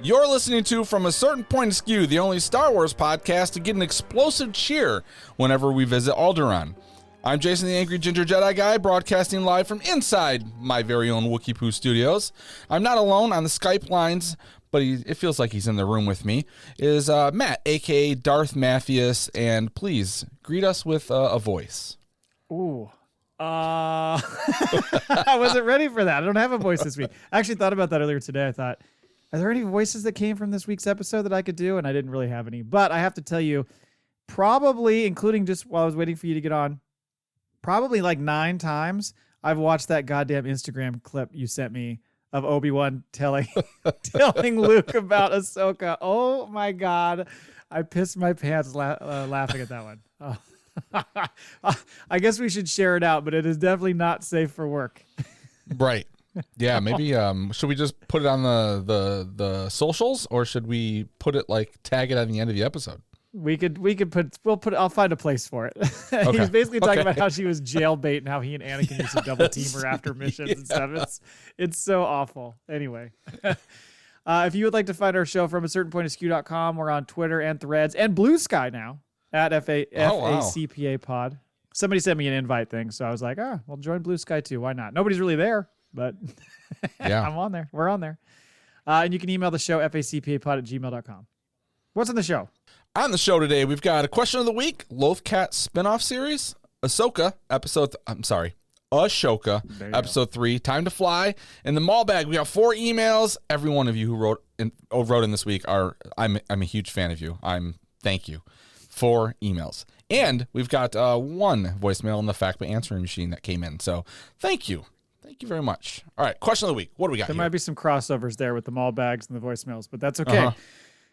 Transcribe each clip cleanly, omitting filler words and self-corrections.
You're listening to From a Certain Point Askew, the only Star Wars podcast to get an explosive cheer whenever we visit Alderaan. I'm Jason the Angry Ginger Jedi Guy, broadcasting live from inside my very own Wookiee Poo studios. I'm not alone on the Skype lines, but it feels like he's in the room with me, is Matt, a.k.a. Darth Mathias, and please greet us with a voice. Ooh. I wasn't ready for that. I don't have a voice this week. I actually thought about that earlier today. I thought, are there any voices that came from this week's episode that I could do? And I didn't really have any. But I have to tell you, probably, including just while I was waiting for you to get on, probably like 9 times I've watched that goddamn Instagram clip you sent me of Obi-Wan telling Luke about Ahsoka. Oh my God. I pissed my pants laughing at that one. Oh. I guess we should share it out, but it is definitely not safe for work. Right. Yeah, maybe should we just put it on the socials, or should we put it tag it on the end of the episode? I'll find a place for it. Okay. He's basically talking about how she was jailbait and how he and Anakin used to double team her after missions and stuff. It's so awful. Anyway. If you would like to find our show from a certain point askew.com, we're on Twitter and Threads and Blue Sky now at FACPA pod. Somebody sent me an invite thing, so I was like, well, join Blue Sky too. Why not? Nobody's really there, but yeah. I'm on there. We're on there. And you can email the show, facpapod@gmail.com. What's on the show? On the show today, we've got a question of the week, Lothcat spinoff series, Ahsoka, episode 3, Time to Fly, and the Maul Bag. We got 4 emails. Every one of you who wrote in this week I'm a huge fan of you. Thank you. 4 emails. And we've got 1 voicemail in the FACPA Answering Machine that came in. So thank you. Thank you very much. All right, question of the week. What do we got There here? might be some crossovers there with the Maul Bags and the voicemails, but that's okay.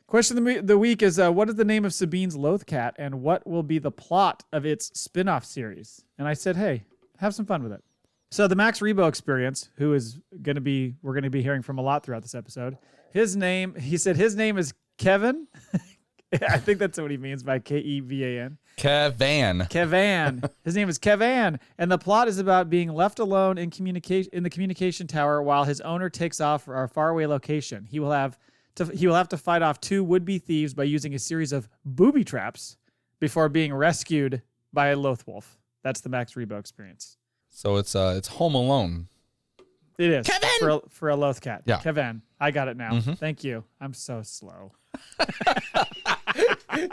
Question of the week is, what is the name of Sabine's Lothcat, and what will be the plot of its spin-off series? And I said, hey, have some fun with it. So the Max Rebo experience, who is we're going to be hearing from a lot throughout this episode. He said his name is Kevin. I think that's what he means by Kevan. Kevan. His name is Kevan, and the plot is about being left alone in the communication tower while his owner takes off for a faraway location. He will have to fight off 2 would-be thieves by using a series of booby traps before being rescued by a Lothwolf. That's the Max Rebo experience. So it's Home Alone. It is. Kevin! For a Lothcat. Yeah. Kevan. I got it now. Mm-hmm. Thank you. I'm so slow.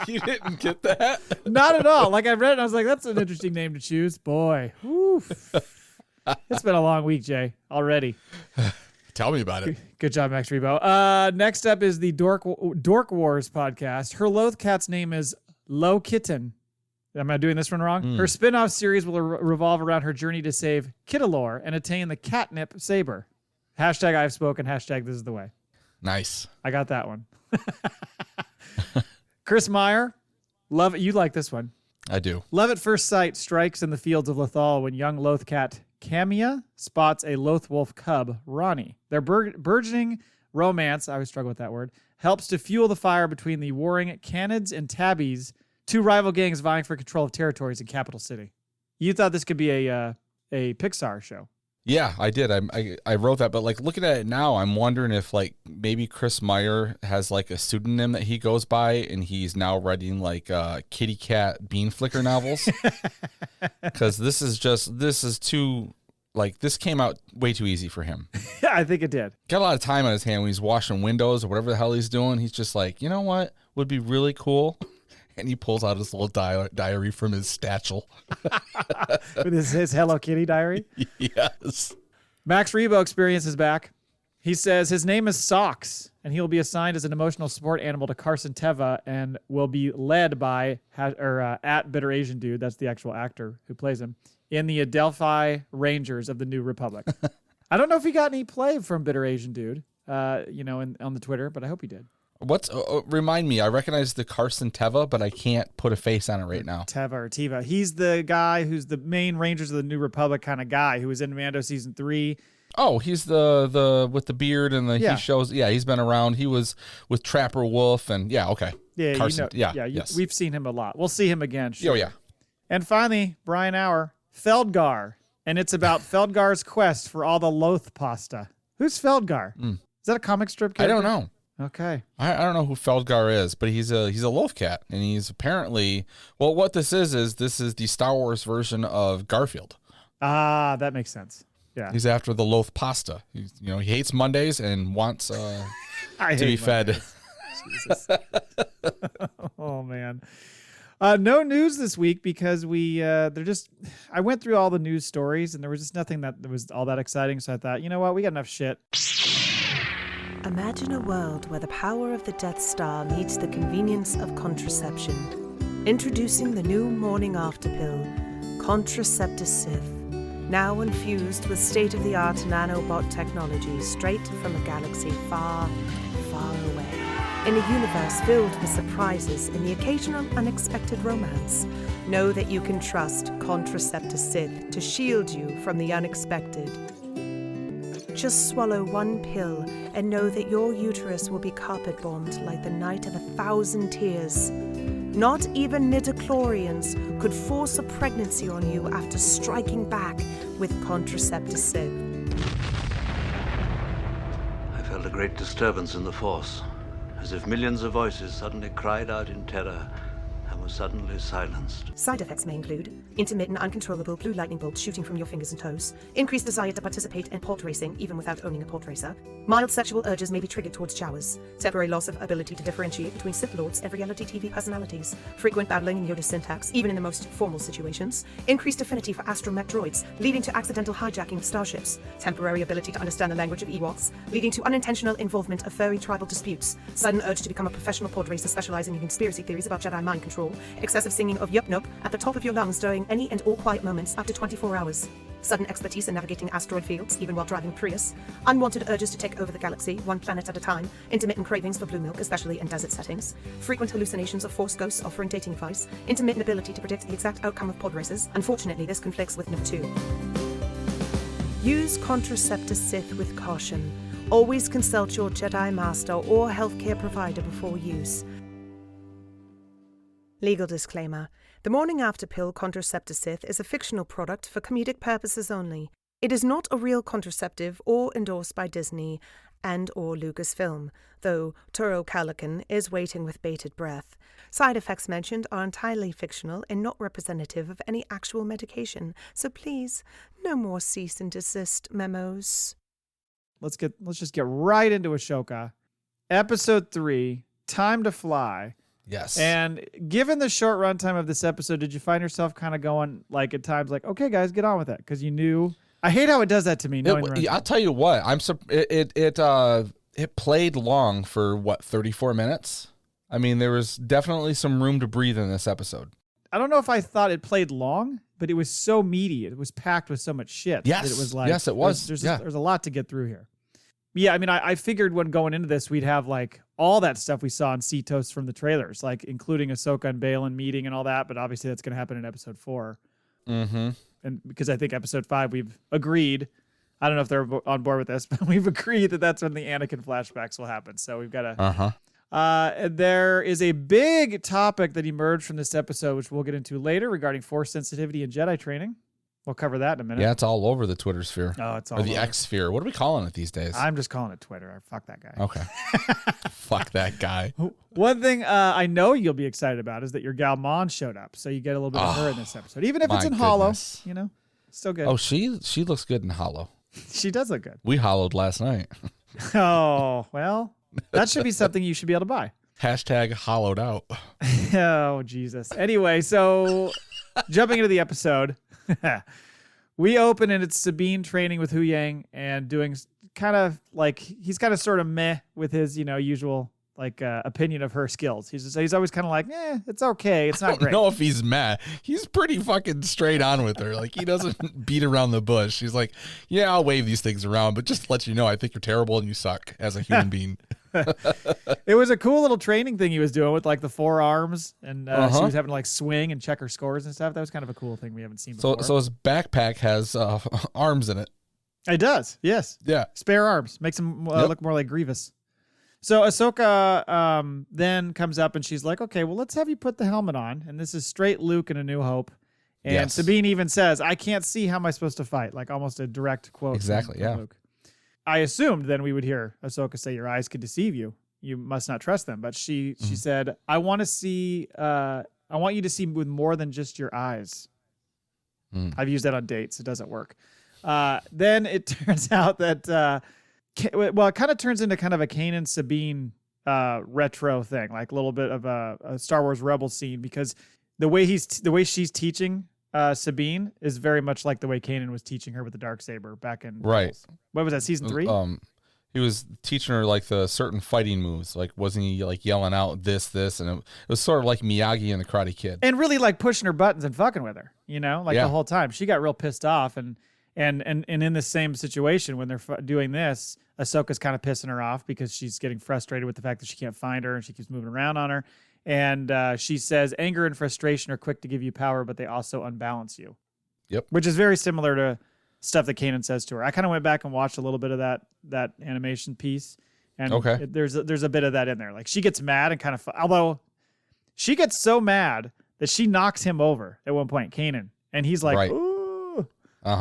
You didn't get that? Not at all. Like I read it, and I was like, that's an interesting name to choose. Boy. Oof. It's been a long week, Jay, already. Tell me about it. Good job, Max Rebo. Next up is the Dork Wars podcast. Her Lothcat's name is Lo Kitten. Am I doing this one wrong? Her spin-off series will revolve around her journey to save Kittalore and attain the catnip saber. Hashtag I've spoken. Hashtag this is the way. Nice. I got that one. Chris Meyer. Love it. You like this one. I do. Love at first sight strikes in the fields of Lothal when young Lothcat Camia spots a Lothwolf cub, Ronnie. Their burgeoning romance, I always struggle with that word, helps to fuel the fire between the warring Canids and Tabbies, 2 rival gangs vying for control of territories in Capital City. You thought this could be a Pixar show. Yeah, I did. I wrote that, but looking at it now, I'm wondering if maybe Chris Meyer has a pseudonym that he goes by, and he's now writing kitty cat bean flicker novels. Because this is too this came out way too easy for him. Yeah, I think it did. Got a lot of time on his hand when he's washing windows or whatever the hell he's doing. He's just you know what would be really cool. And he pulls out his little diary from his satchel. With his Hello Kitty diary? Yes. Max Rebo experience is back. He says his name is Socks, and he will be assigned as an emotional support animal to Carson Teva and will be led by at Bitter Asian Dude, that's the actual actor who plays him, in the Adelphi Rangers of the New Republic. I don't know if he got any play from Bitter Asian Dude, on the Twitter, but I hope he did. Remind me, I recognize the Carson Teva, but I can't put a face on it right now. Teva or Tiva. He's the guy who's the main Rangers of the New Republic kind of guy who was in Mando season 3. Oh, he's the with the beard and he shows. Yeah, he's been around. He was with Trapper Wolf and okay. Yeah, Carson. Yes. We've seen him a lot. We'll see him again. Sure. Oh yeah. And finally, Brian Auer, Feldgar, and it's about Feldgar's quest for all the Loth pasta. Who's Feldgar? Is that a comic strip character? I don't know. Okay. I don't know who Feldgar is, but he's a Lothcat, and he's apparently, well, what this is the Star Wars version of Garfield. Ah, that makes sense. Yeah. He's after the Loth pasta. He hates Mondays and wants to be fed. Jesus. Oh man. No news this week because I went through all the news stories and there was just nothing that was all that exciting. So I thought, you know what, we got enough shit. Imagine a world where the power of the Death Star meets the convenience of contraception. Introducing the new morning after pill, Contracepti-Sith. Now infused with state-of-the-art nanobot technology straight from a galaxy far, far away. In a universe filled with surprises and the occasional unexpected romance, know that you can trust Contracepti-Sith to shield you from the unexpected. Just swallow one pill and know that your uterus will be carpet-bombed like the night of 1,000 tears. Not even midichlorians could force a pregnancy on you after striking back with Contracepti-Sith. I felt a great disturbance in the Force, as if millions of voices suddenly cried out in terror and were suddenly silenced. Side effects may include intermittent, uncontrollable blue lightning bolts shooting from your fingers and toes, increased desire to participate in pod racing even without owning a pod racer, mild sexual urges may be triggered towards showers, temporary loss of ability to differentiate between Sith Lords and reality TV personalities, frequent babbling in Yoda syntax even in the most formal situations, increased affinity for astromech droids, leading to accidental hijacking of starships, temporary ability to understand the language of Ewoks, leading to unintentional involvement of furry tribal disputes, sudden urge to become a professional pod racer specializing in conspiracy theories about Jedi mind control, excessive singing of Yup Nup at the top of your lungs during any and all quiet moments after 24 hours. Sudden expertise in navigating asteroid fields, even while driving Prius. Unwanted urges to take over the galaxy, one planet at a time. Intermittent cravings for blue milk, especially in desert settings. Frequent hallucinations of Force ghosts offering dating advice. Intermittent ability to predict the exact outcome of pod races. Unfortunately, this conflicts with NIP 2. Use Contracepti-Sith with caution. Always consult your Jedi Master or healthcare provider before use. Legal disclaimer. The morning after pill Contracepti-Sith is a fictional product for comedic purposes only. It is not a real contraceptive or endorsed by Disney and or Lucasfilm, though Turo Calican is waiting with bated breath. Side effects mentioned are entirely fictional and not representative of any actual medication, so please, no more cease and desist memos. Let's just get right into Ahsoka. Episode 3, Time to Fly. Yes. And given the short runtime of this episode, did you find yourself kind of going like at times like, okay, guys, get on with it? Because you knew. I hate how it does that to me. I'll tell you what. It played long for 34 minutes. I mean, there was definitely some room to breathe in this episode. I don't know if I thought it played long, but it was so meaty. It was packed with so much shit. Yes. That it was like, yes, it was. There's a lot to get through here. Yeah, I mean, I figured when going into this, we'd have like all that stuff we saw in Cetos from the trailers, like including Ahsoka and Baylan meeting and all that. But obviously, that's going to happen in episode 4. Mm-hmm. And because I think episode 5, we've agreed. I don't know if they're on board with this, but we've agreed that that's when the Anakin flashbacks will happen. So we've got to. There is a big topic that emerged from this episode, which we'll get into later, regarding Force sensitivity and Jedi training. We'll cover that in a minute. Yeah, it's all over the Twitter sphere. Oh, it's all or the over. X sphere. What are we calling it these days? I'm just calling it Twitter. Fuck that guy. Okay. Fuck that guy. One thing I know you'll be excited about is that your gal Mon showed up. So you get a little bit of her in this episode. Even if it's in hollow, you know, still good. Oh, she looks good in hollow. She does look good. We hollowed last night. Oh, well, that should be something you should be able to buy. Hashtag hollowed out. Oh, Jesus. Anyway, so jumping into the episode. We open and it's Sabine training with Hu Yang and doing kind of like, he's kind of sort of meh with his, usual like opinion of her skills. He's always kind of like, it's okay. It's not great. I don't know if he's mad. He's pretty fucking straight on with her. Like he doesn't beat around the bush. He's like, yeah, I'll wave these things around, but just to let you know, I think you're terrible and you suck as a human being. It was a cool little training thing he was doing with like the forearms and she was having to like swing and check her scores and stuff. That was kind of a cool thing we haven't seen before. So his backpack has arms in it. It does. Yes. Yeah. Spare arms. Makes him look more like Grievous. So Ahsoka then comes up and she's like, okay, well, let's have you put the helmet on. And this is straight Luke in A New Hope. And yes. Sabine even says, I can't see, how am I supposed to fight? Like almost a direct quote. Exactly, from Luke. I assumed then we would hear Ahsoka say, your eyes could deceive you. you must not trust them. But she said, I want you to see with more than just your eyes. I've used that on dates. It doesn't work. Then it turns out that, it kind of turns into kind of a Kanan Sabine retro thing, like a little bit of a Star Wars Rebel scene, because the way she's teaching Sabine is very much like the way Kanan was teaching her with the Darksaber back in Rebels. What was that, season 3? He was teaching her like the certain fighting moves. Like, wasn't he like yelling out this, and it was sort of like Miyagi and the Karate Kid, and really like pushing her buttons and fucking with her. The whole time. She got real pissed off, and in the same situation when they're doing this, Ahsoka's kind of pissing her off because she's getting frustrated with the fact that she can't find her and she keeps moving around on her. And she says, anger and frustration are quick to give you power, but they also unbalance you. Yep. Which is very similar to stuff that Kanan says to her. I kind of went back and watched a little bit of that animation piece. And there's a bit of that in there. Like, she gets mad and kind of, although she gets so mad that she knocks him over at one point, Kanan. And he's like, ooh.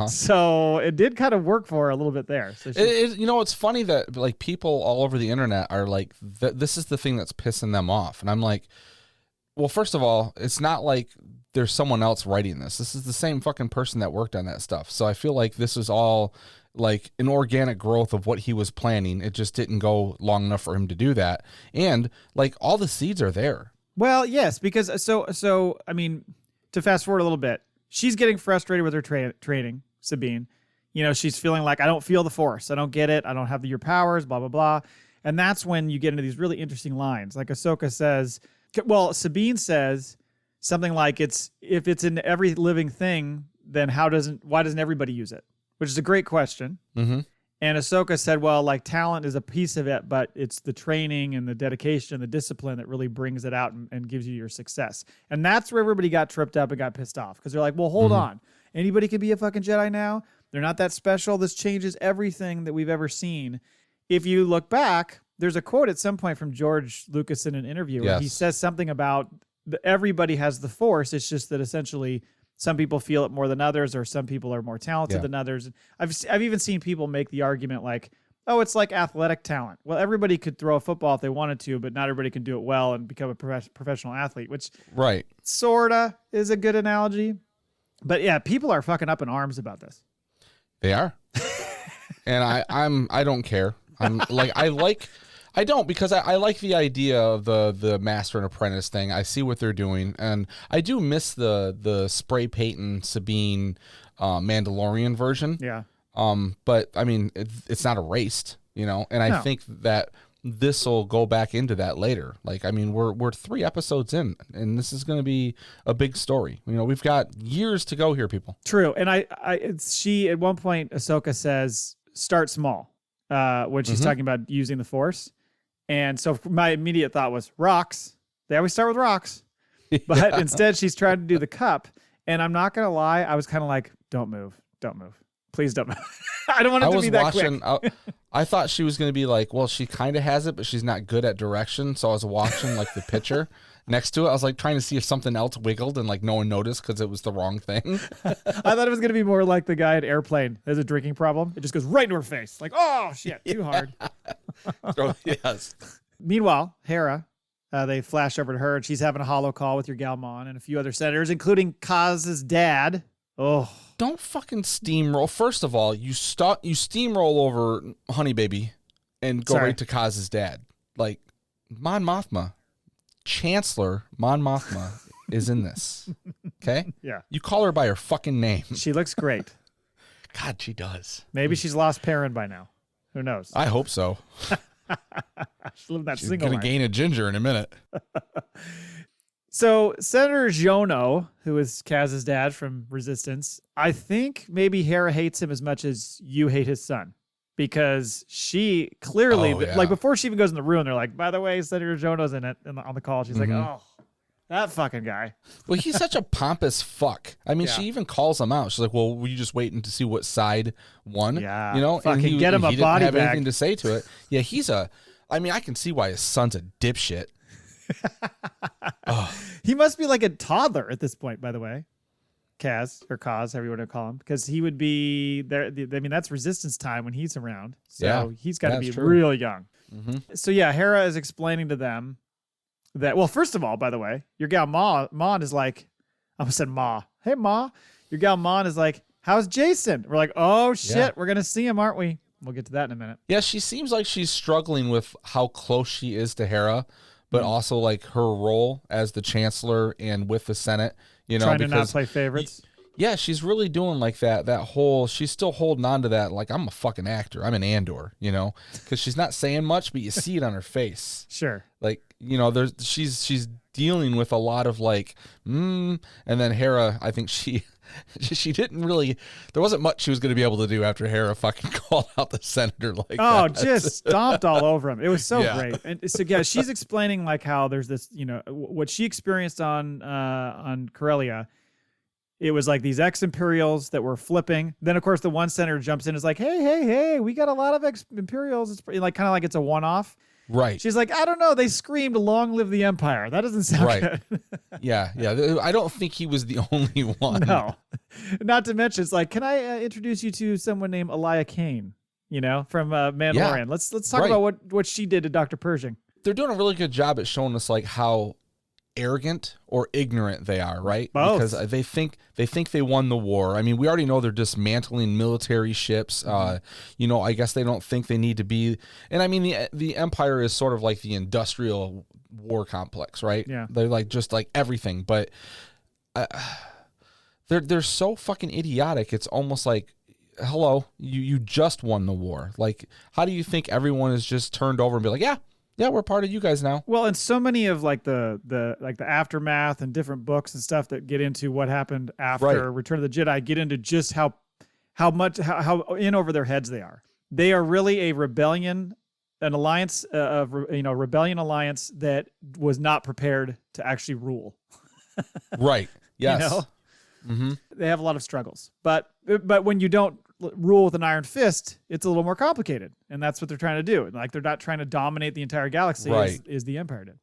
So it did kind of work for her a little bit there. So it's funny that like people all over the internet are like, this is the thing that's pissing them off. And I'm like, well, first of all, it's not like there's someone else writing this. This is the same fucking person that worked on that stuff. So I feel like this is all like an organic growth of what he was planning. It just didn't go long enough for him to do that. And like all the seeds are there. Well, yes, because so I mean, to fast forward a little bit, she's getting frustrated with her training, Sabine. She's feeling like, I don't feel the Force. I don't get it. I don't have your powers, blah, blah, blah. And that's when you get into these really interesting lines. Like Ahsoka says, Sabine says something like, if it's in every living thing, then why doesn't everybody use it? Which is a great question. Mm-hmm. And Ahsoka said, well, like talent is a piece of it, but it's the training and the dedication and the discipline that really brings it out and gives you your success. And that's where everybody got tripped up and got pissed off, because they're like, well, hold on. Anybody can be a fucking Jedi now? They're not that special. This changes everything that we've ever seen. If you look back, there's a quote at some point from George Lucas in an interview where he says something about everybody has the Force. It's just that essentially some people feel it more than others, or some people are more talented than others. I've even seen people make the argument like, oh, it's like athletic talent. Well, everybody could throw a football if they wanted to, but not everybody can do it well and become a professional athlete, which sorta is a good analogy. But yeah, people are fucking up in arms about this. They are. And I don't care. I don't, because I like the idea of the master and apprentice thing. I see what they're doing, and I do miss the spray painting Sabine Mandalorian version. Yeah. But I mean, it's not erased, and I think that this will go back into that later. Like, I mean, we're 3 episodes in, and this is going to be a big story. We've got years to go here, people. True, and she at one point, Ahsoka says, start small, when she's talking about using the Force. And so my immediate thought was rocks. They always start with rocks. But instead, she's trying to do the cup. And I'm not going to lie, I was kind of like, don't move. Please don't move. I don't want it to be that quick. I thought she was going to be like, well, she kind of has it, but she's not good at direction. So I was watching like the picture next to it. I was like trying to see if something else wiggled, and like no one noticed because it was the wrong thing. I thought it was going to be more like the guy at Airplane. There's a drinking problem. It just goes right into her face. Like, oh, shit, too hard. Yes. Meanwhile, Hera, they flash over to her, and she's having a holo call with your gal Mon and a few other senators, including Kaz's dad. Oh, don't fucking steamroll. First of all, you steamroll over Honey Baby and go right to Kaz's dad. Like, Mon Mothma, Chancellor Mon Mothma is in this. Okay? Yeah. You call her by her fucking name. She looks great. God, she does. Maybe she's lost Perrin by now. Who knows? I hope so. She's going to gain a ginger in a minute. So Senator Xiono, who is Kaz's dad from Resistance, I think maybe Hera hates him as much as you hate his son, because she clearly, like before she even goes in the room, they're like, by the way, Senator Xiono's in it on the call. She's like, oh, that fucking guy. Well, he's such a pompous fuck. I mean, she even calls him out. She's like, well, were you just waiting to see what side won? Yeah. And he get him a body didn't have bag. anything to say to it. Yeah, I mean, I can see why his son's a dipshit. He must be like a toddler at this point, by the way. Kaz, or Kaz, however you want to call him, because he would be there. I mean, that's resistance time when he's around. So he's got to be real young. Mm-hmm. So yeah, Hera is explaining to them that, well, first of all, by the way, your gal Mon is like, I almost said Ma. Hey, Ma. Your gal Mon is like, how's Jason? We're like, oh, shit, we're going to see him, aren't we? We'll get to that in a minute. Yeah, she seems like she's struggling with how close she is to Hera, but also like her role as the chancellor and with the Senate, you know, trying to not play favorites. Yeah, she's really doing like that whole, she's still holding on to that. Like, I'm a fucking actor. I'm an Andor, you know, because she's not saying much, but you see it on her face. Sure. Like, you know, she's dealing with a lot of like, and then Hera, I think she didn't really, there wasn't much she was going to be able to do after Hera fucking called out the senator like that. Just stomped all over him. It was so great. And so, yeah, she's explaining like how there's this, you know, what she experienced on Corellia. It was like these ex-Imperials that were flipping. Then, of course, the one senator jumps in and is like, hey, we got a lot of ex-Imperials. It's like kind of like it's a one-off. Right. She's like, I don't know. They screamed, long live the Empire. That doesn't sound good. Yeah. I don't think he was the only one. No. Not to mention, it's like, can I introduce you to someone named Elia Kane, you know, from Mandalorian? Yeah. Let's talk about what she did to Dr. Pershing. They're doing a really good job at showing us like how arrogant or ignorant they are, right? Both. Because they think they won the war. I mean, we already know they're dismantling military ships. You know, I guess they don't think they need to be. And I mean, the Empire is sort of like the industrial war complex, right? Yeah. They're like just like everything, but they're so fucking idiotic. It's almost like, hello, you just won the war. Like, how do you think everyone is just turned over and be like, yeah, we're part of you guys now. Well, and so many of like the aftermath and different books and stuff that get into what happened after Return of the Jedi get into just how in over their heads they are. They are really a rebellion, an alliance rebellion alliance that was not prepared to actually rule. Right. Yes. You know? Mm-hmm. They have a lot of struggles, but when you don't rule with an iron fist, it's a little more complicated, and that's what they're trying to do. Like, they're not trying to dominate the entire galaxy as the Empire did.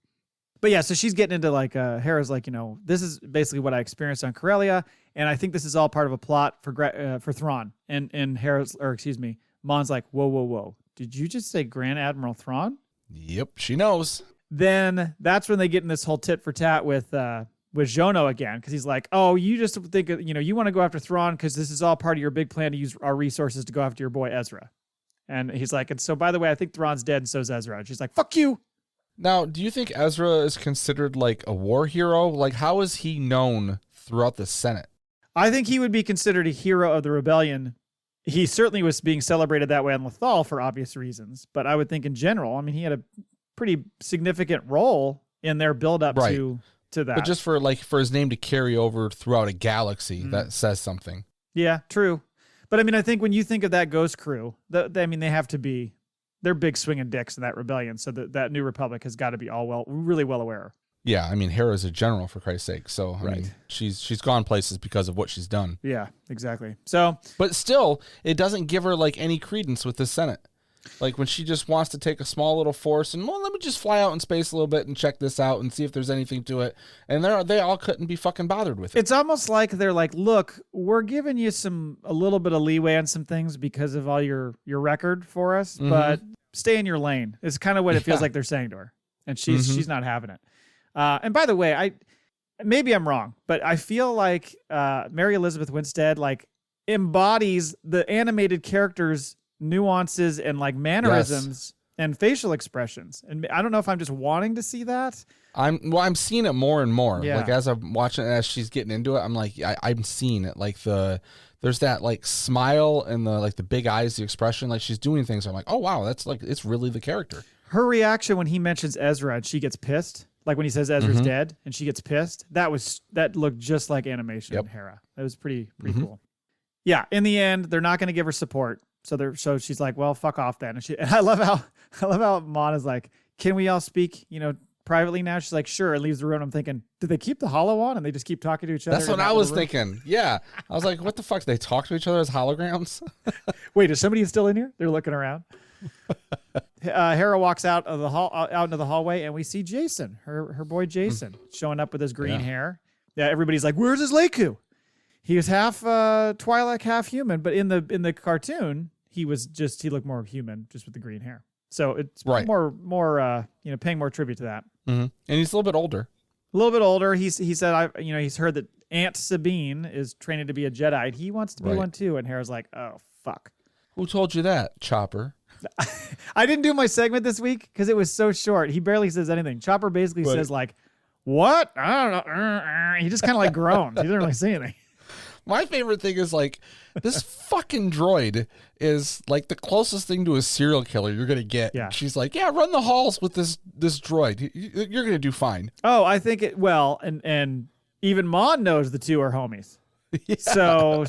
But yeah, so she's getting into like Hera's like, you know, this is basically what I experienced on Corellia, and I think this is all part of a plot for Thrawn. And Hera's, or excuse me, Mon's like, whoa, did you just say Grand Admiral Thrawn? Yep, she knows. Then that's when they get in this whole tit for tat with Xiono again, because he's like, oh, you just think, you know, you want to go after Thrawn because this is all part of your big plan to use our resources to go after your boy Ezra. And he's like, and so by the way, I think Thrawn's dead and so's Ezra. And she's like, fuck you. Now, do you think Ezra is considered like a war hero? Like, how is he known throughout the Senate? I think he would be considered a hero of the rebellion. He certainly was being celebrated that way on Lothal for obvious reasons. But I would think in general, I mean, he had a pretty significant role in their build-up to that. But just for his name to carry over throughout a galaxy, that says something. Yeah, true. But I mean, I think when you think of that Ghost crew, they have to be, they're big swinging dicks in that rebellion. So that New Republic has got to be really well aware. Yeah, I mean, Hera's a general, for Christ's sake. So I mean, she's gone places because of what she's done. Yeah, exactly. So, but still, it doesn't give her like any credence with the Senate. Like, when she just wants to take a small little force and, well, let me just fly out in space a little bit and check this out and see if there's anything to it. And they all couldn't be fucking bothered with it. It's almost like they're like, look, we're giving you a little bit of leeway on some things because of all your record for us, but stay in your lane. It's kind of what it feels like they're saying to her. And she's not having it. And by the way, maybe I'm wrong, but I feel like Mary Elizabeth Winstead like embodies the animated characters' nuances and like mannerisms and facial expressions. And I don't know if I'm just wanting to see that. I'm seeing it more and more. Yeah. Like, as I'm watching it, as she's getting into it, I'm like, I'm seeing it. Like, there's that like smile and the big eyes, the expression, like she's doing things. I'm like, oh wow, that's like, it's really the character. Her reaction when he mentions Ezra and she gets pissed, like when he says Ezra's dead and she gets pissed, that looked just like animation in Hera. That was pretty cool. Yeah, in the end, they're not going to give her support. So she's like, well, fuck off then. And I love how Mon is like, can we all speak, you know, privately now? She's like, sure, and leaves the room. I'm thinking, did they keep the holo on and they just keep talking to each other? That's what I was thinking. Yeah. I was like, what the fuck? They talk to each other as holograms? Wait, is somebody still in here? They're looking around. Hera walks out of the hall, out into the hallway, and we see Jason, her boy Jason, showing up with his green hair. Yeah, everybody's like, where's his Leiku? He was half Twi'lek, half human, but in the cartoon, he looked more human, just with the green hair. So it's more paying more tribute to that. Mm-hmm. And he's a little bit older. A little bit older. He said, he's heard that Aunt Sabine is training to be a Jedi, and he wants to be one too. And Hera's like, oh fuck. Who told you that, Chopper? I didn't do my segment this week because it was so short. He barely says anything. Chopper basically says like, what? I don't know. He just kind of like groans. He didn't really say anything. My favorite thing is like this fucking droid is like the closest thing to a serial killer you're gonna get. Yeah. She's like, yeah, run the halls with this droid. You're gonna do fine. Oh, I think it well, and even Mon knows the two are homies. Yeah. So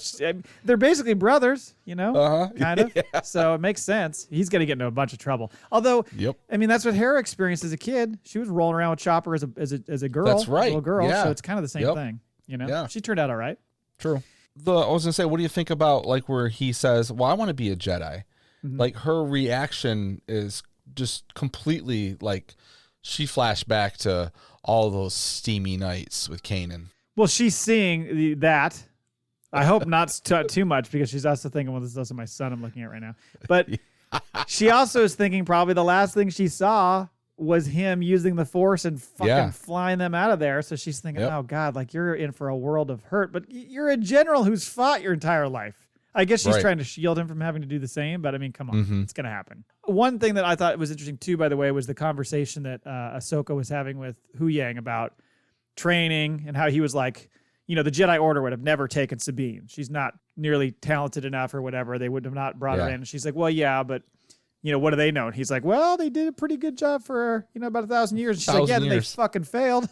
they're basically brothers, kind of. Yeah. So it makes sense. He's gonna get into a bunch of trouble. Although, I mean, that's what Hera experienced as a kid. She was rolling around with Chopper as a girl. That's right. A little girl. Yeah. So it's kind of the same thing. Yeah. She turned out all right. True. I was gonna say, what do you think about like where he says, "Well, I want to be a Jedi"? Mm-hmm. Like her reaction is just completely like she flashed back to all those steamy nights with Kanan. Well, she's seeing that. I hope not too much because she's also thinking, well, this is also my son I'm looking at right now. But she also is thinking probably the last thing she saw was him using the Force and fucking flying them out of there. So she's thinking, oh God, like you're in for a world of hurt, but you're a general who's fought your entire life. I guess she's trying to shield him from having to do the same, but I mean, come on, it's going to happen. One thing that I thought was interesting too, by the way, was the conversation that Ahsoka was having with Hu Yang about training and how he was like, the Jedi Order would have never taken Sabine. She's not nearly talented enough or whatever. They would have not brought her in. And she's like, well, yeah, but what do they know? And he's like, well, they did a pretty good job for, about 1,000 years. And she's like, yeah, then they fucking failed.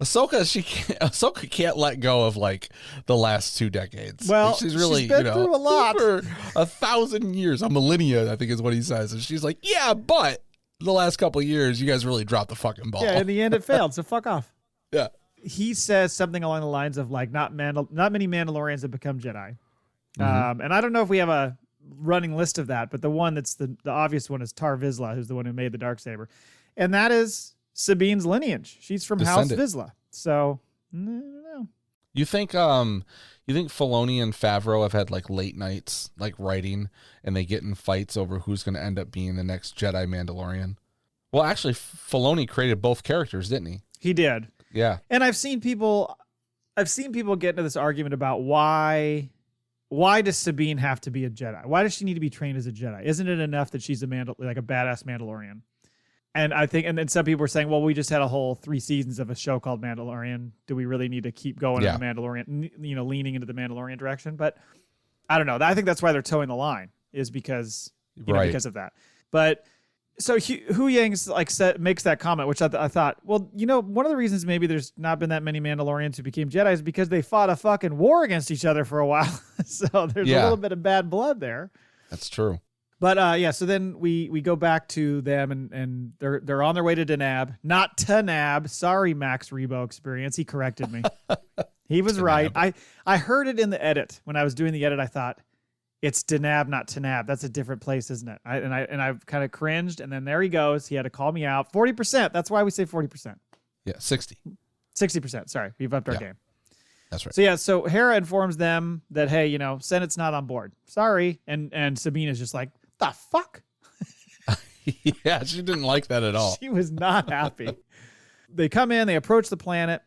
Ahsoka can't let go of like the last 2 decades. Well, like, she's really, been through a lot. For 1,000 years, a millennia, I think is what he says. And she's like, yeah, but the last couple of years, you guys really dropped the fucking ball. Yeah, in the end, it failed. So fuck off. Yeah. He says something along the lines of like, not many Mandalorians have become Jedi. And I don't know if we have a running list of that, but the one that's the obvious one is Tar Vizsla, who's the one who made the Darksaber. And that is Sabine's lineage. She's from House Vizsla. So, I don't know. You think Filoni and Favreau have had like late nights, like writing, and they get in fights over who's going to end up being the next Jedi Mandalorian? Well, actually, Filoni created both characters, didn't he? He did. Yeah. And I've seen people get into this argument about why does Sabine have to be a Jedi? Why does she need to be trained as a Jedi? Isn't it enough that she's like a badass Mandalorian? And I think, and then some people were saying, well, we just had a whole 3 seasons of a show called Mandalorian. Do we really need to keep going in the Mandalorian, leaning into the Mandalorian direction? But I don't know. I think that's why they're towing the line, is because because of that. But so Hu Yang's makes that comment, which I thought, well, one of the reasons maybe there's not been that many Mandalorians who became Jedi is because they fought a fucking war against each other for a while. So there's a little bit of bad blood there. That's true. But so then we go back to them and they're on their way to Denab, not Tanab. Sorry, Max Rebo Experience. He corrected me. He was right. I heard it in the edit. When I was doing the edit, I thought, it's Denab, not Tanab. That's a different place, isn't it? I kind of cringed, and then there he goes. He had to call me out. 40%. That's why we say 40%. Yeah, 60. 60%. Sorry, we've upped our game. That's right. So Hera informs them that, hey, Senate's not on board. Sorry. And Sabine is just like, the fuck? Yeah, she didn't like that at all. She was not happy. They come in, they approach the planet.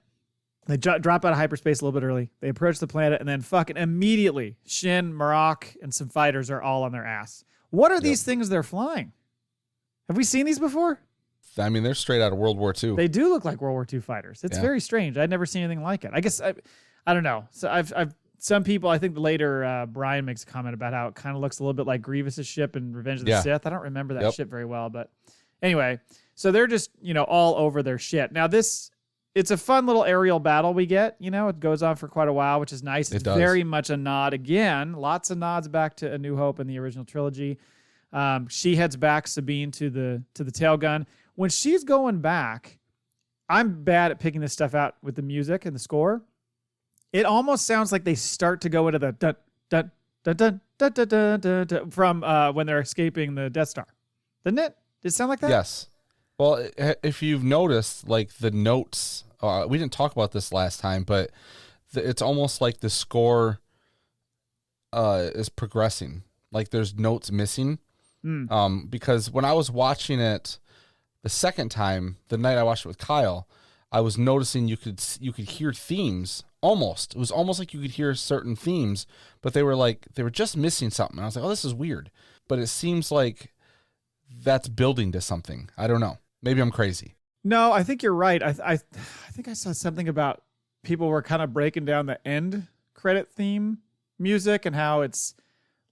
They drop out of hyperspace a little bit early. They approach the planet, and then fucking immediately, Shin, Marrok, and some fighters are all on their ass. What are these things they're flying? Have we seen these before? I mean, they're straight out of World War II. They do look like World War II fighters. It's very strange. I'd never seen anything like it. I guess I don't know. So I've some people, I think later Brian makes a comment about how it kind of looks a little bit like Grievous's ship in Revenge of the Sith. I don't remember that ship very well, but anyway, so they're just, all over their shit. Now it's a fun little aerial battle we get, it goes on for quite a while, which is nice. It's very much a nod again, lots of nods back to A New Hope in the original trilogy. She heads back, Sabine, to the tail gun. When she's going back, I'm bad at picking this stuff out with the music and the score. It almost sounds like they start to go into the dun dun dun dun dun dun dun dun, dun from when they're escaping the Death Star, doesn't it? Does it sound like that? Yes. Well, if you've noticed, like the notes, we didn't talk about this last time, but it's almost like the score is progressing. Like there's notes missing. Because when I was watching it the second time, the night I watched it with Kyle, I was noticing you could hear themes almost. It was almost like you could hear certain themes, but they were just missing something. And I was like, oh, this is weird. But it seems like that's building to something. I don't know. Maybe I'm crazy. No, I think you're right. I think I saw something about people were kind of breaking down the end credit theme music and how it's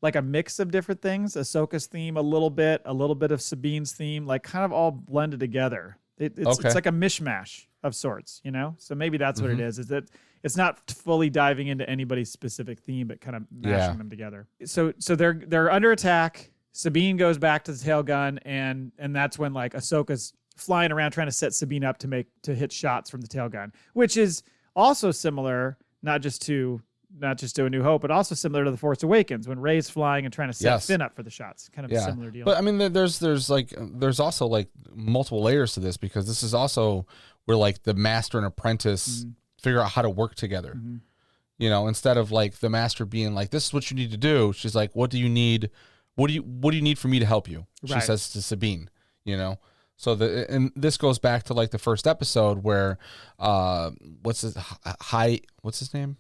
like a mix of different things. Ahsoka's theme a little bit of Sabine's theme, like kind of all blended together. It's like a mishmash of sorts, you know? So maybe that's what it is that it's not fully diving into anybody's specific theme, but kind of mashing them together. So they're under attack. Sabine goes back to the tail gun, and that's when like Ahsoka's flying around trying to set Sabine up to hit shots from the tail gun, which is also similar, not just to A New Hope, but also similar to The Force Awakens when Rey's flying and trying to set Finn up for the shots. Kind of a similar deal. But I mean, there's also like multiple layers to this, because this is also where like the master and apprentice figure out how to work together. You know, instead of like the master being like, "This is what you need to do," she's like, "What do you need? What do you need for me to help you?" She says to Sabine. You know. So and this goes back to like the first episode where what's his name?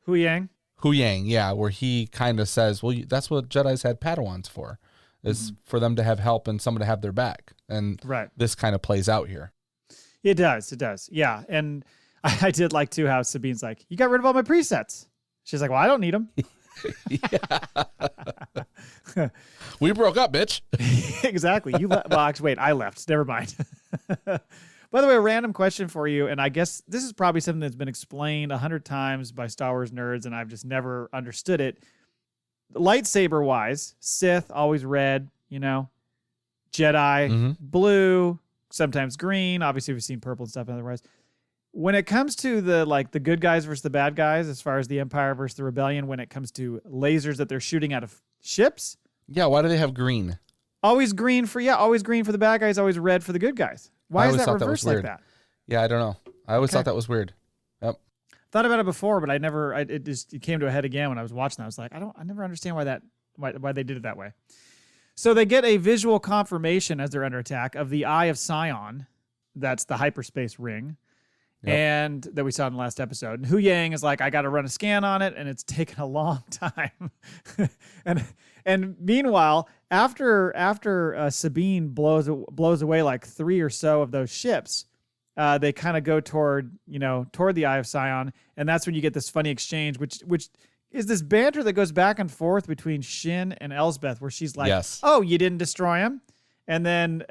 Hu Yang, yeah, where he kind of says, well, that's what Jedis had Padawans for, is for them to have help and someone to have their back. And this kind of plays out here. It does. Yeah. And I did like, too, how Sabine's like, you got rid of all my presets. She's like, well, I don't need them. We broke up, bitch. Exactly. You left. Well, actually, wait, I left. Never mind. By the way, a random question for you, and I guess this is probably something that's been explained 100 times by Star Wars nerds, and I've just never understood it. Lightsaber-wise, Sith, always red, you know. Jedi, blue, sometimes green. Obviously, we've seen purple and stuff otherwise. When it comes to the good guys versus the bad guys, as far as the Empire versus the Rebellion, when it comes to lasers that they're shooting out of ships. Yeah, why do they have green? Always green for the bad guys, always red for the good guys. Why is that reversed like that? Yeah, I don't know. I always thought that was weird. Yep. Thought about it before, but it came to a head again when I was watching that. I was like, I never understand why they did it that way. So they get a visual confirmation as they're under attack of the Eye of Sion. That's the hyperspace ring. Yep. And that we saw in the last episode. And Hu Yang is like, I got to run a scan on it, and it's taken a long time. and meanwhile, after Sabine blows away like 3 or so of those ships, they kind of go toward the Eye of Sion, and that's when you get this funny exchange, which is this banter that goes back and forth between Shin and Elsbeth, where she's like, "Oh, you didn't destroy him," and then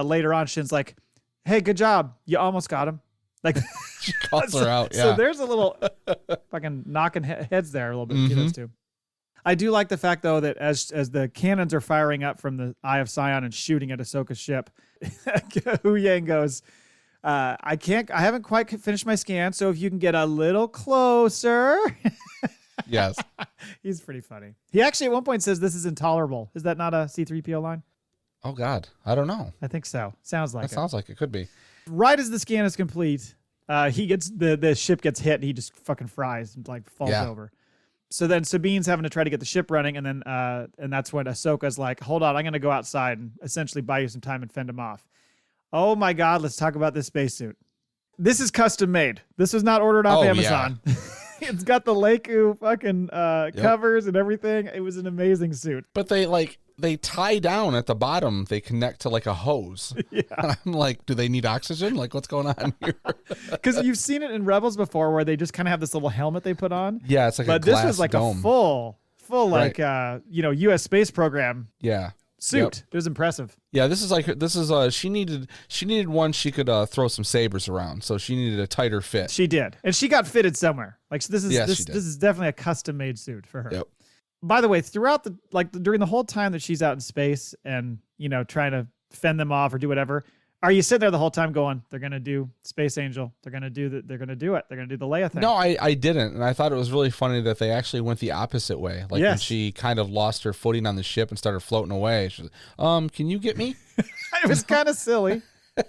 later on, Shin's like, "Hey, good job, you almost got him." Like she calls her out. Yeah. So there's a little fucking knocking heads there a little bit between those two. I do like the fact though that as the cannons are firing up from the Eye of Sion and shooting at Ahsoka's ship, Hu Yang goes, I haven't quite finished my scan, so if you can get a little closer. Yes. He's pretty funny. He actually at one point says this is intolerable. Is that not a C-3PO line? Oh God, I don't know. I think so. Sounds like Sounds like it could be. Right as the scan is complete, he gets the ship gets hit and he just fucking fries and like falls over. So then Sabine's having to try to get the ship running, and then and that's when Ahsoka's like, "Hold on, I'm going to go outside and essentially buy you some time and fend him off." Oh my God, let's talk about this spacesuit. This is custom made. This was not ordered off Amazon. Yeah. It's got the Leicu fucking covers and everything. It was an amazing suit. But they tie down at the bottom. They connect to like a hose. Yeah. And I'm like, do they need oxygen? Like, what's going on here? Because you've seen it in Rebels before where they just kind of have this little helmet they put on. Yeah, it's like a glass But this was like dome. A full like, U.S. space program suit. Yep. It was impressive. Yeah, this is she needed one she could throw some sabers around. So she needed a tighter fit. She did. And she got fitted somewhere. Like, so this is definitely a custom made suit for her. Yep. By the way, throughout during the whole time that she's out in space and, trying to fend them off or do whatever, are you sitting there the whole time going, they're going to do Space Angel. They're going to do it. They're going to do the Leia thing. No, I didn't. And I thought it was really funny that they actually went the opposite way. Like when she kind of lost her footing on the ship and started floating away. She was, can you get me? It was kind of silly.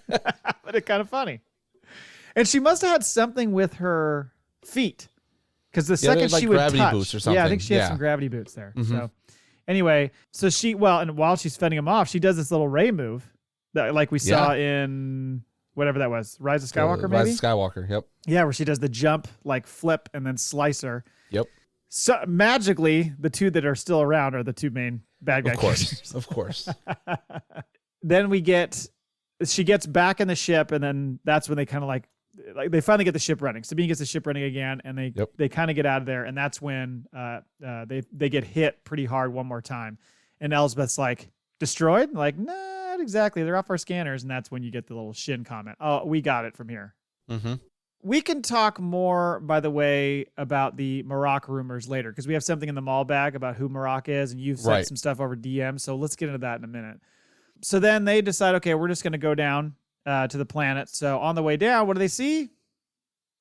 But it's kind of funny. And she must have had something with her feet. Because the second like she would gravity touch, boots or something. yeah, I think she had some gravity boots there. So anyway, and while she's fending him off, she does this little Rey move that like we saw in whatever that was, Rise of Skywalker, maybe? Rise of Skywalker, yep. Yeah, where she does the jump, like flip, and then slicer. Yep. So magically, the two that are still around are the two main bad guy characters. Of course. Then she gets back in the ship, and then that's when they kind of like they finally get the ship running. Sabine gets the ship running again, and they kind of get out of there, and that's when they get hit pretty hard one more time, and Elsbeth's like, destroyed? Like, not exactly. They're off our scanners, and that's when you get the little Shin comment. Oh, we got it from here. Mm-hmm. We can talk more, by the way, about the Marrok rumors later, because we have something in the Maul Bag about who Marrok is, and you've sent some stuff over DM, so let's get into that in a minute. So then they decide, okay, we're just going to go down to the planet. So on the way down, what do they see?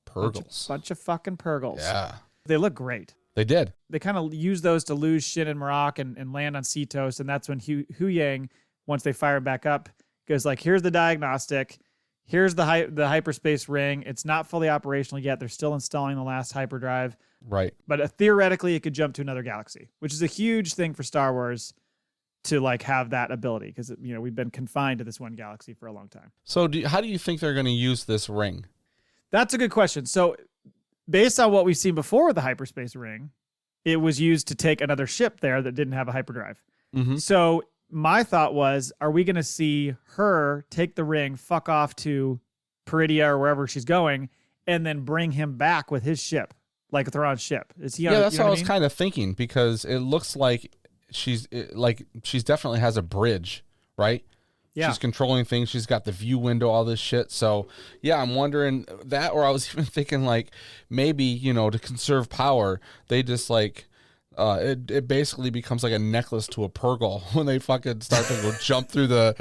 Purgles. Bunch of fucking Purgles. Yeah. They look great. They did. They kind of use those to lose Shin and Marrok and land on Cetos, and that's when Hu Yang, once they fire back up, goes like, here's the diagnostic. Here's the hyperspace ring. It's not fully operational yet. They're still installing the last hyperdrive. Right. But theoretically, it could jump to another galaxy, which is a huge thing for Star Wars to like have that ability, because we've been confined to this one galaxy for a long time. So how do you think they're going to use this ring? That's a good question. So based on what we've seen before with the hyperspace ring, it was used to take another ship there that didn't have a hyperdrive. Mm-hmm. So my thought was, are we going to see her take the ring, fuck off to Peridia or wherever she's going, and then bring him back with his ship, like Thrawn's ship? Is he? Yeah, that's what I was kind of thinking, because it looks like she's definitely has a bridge, right? Yeah. She's controlling things. She's got the view window, all this shit. So yeah, I'm wondering that, or I was even thinking like maybe, to conserve power, they just like, it basically becomes like a necklace to a Purgle when they fucking start to go jump through the.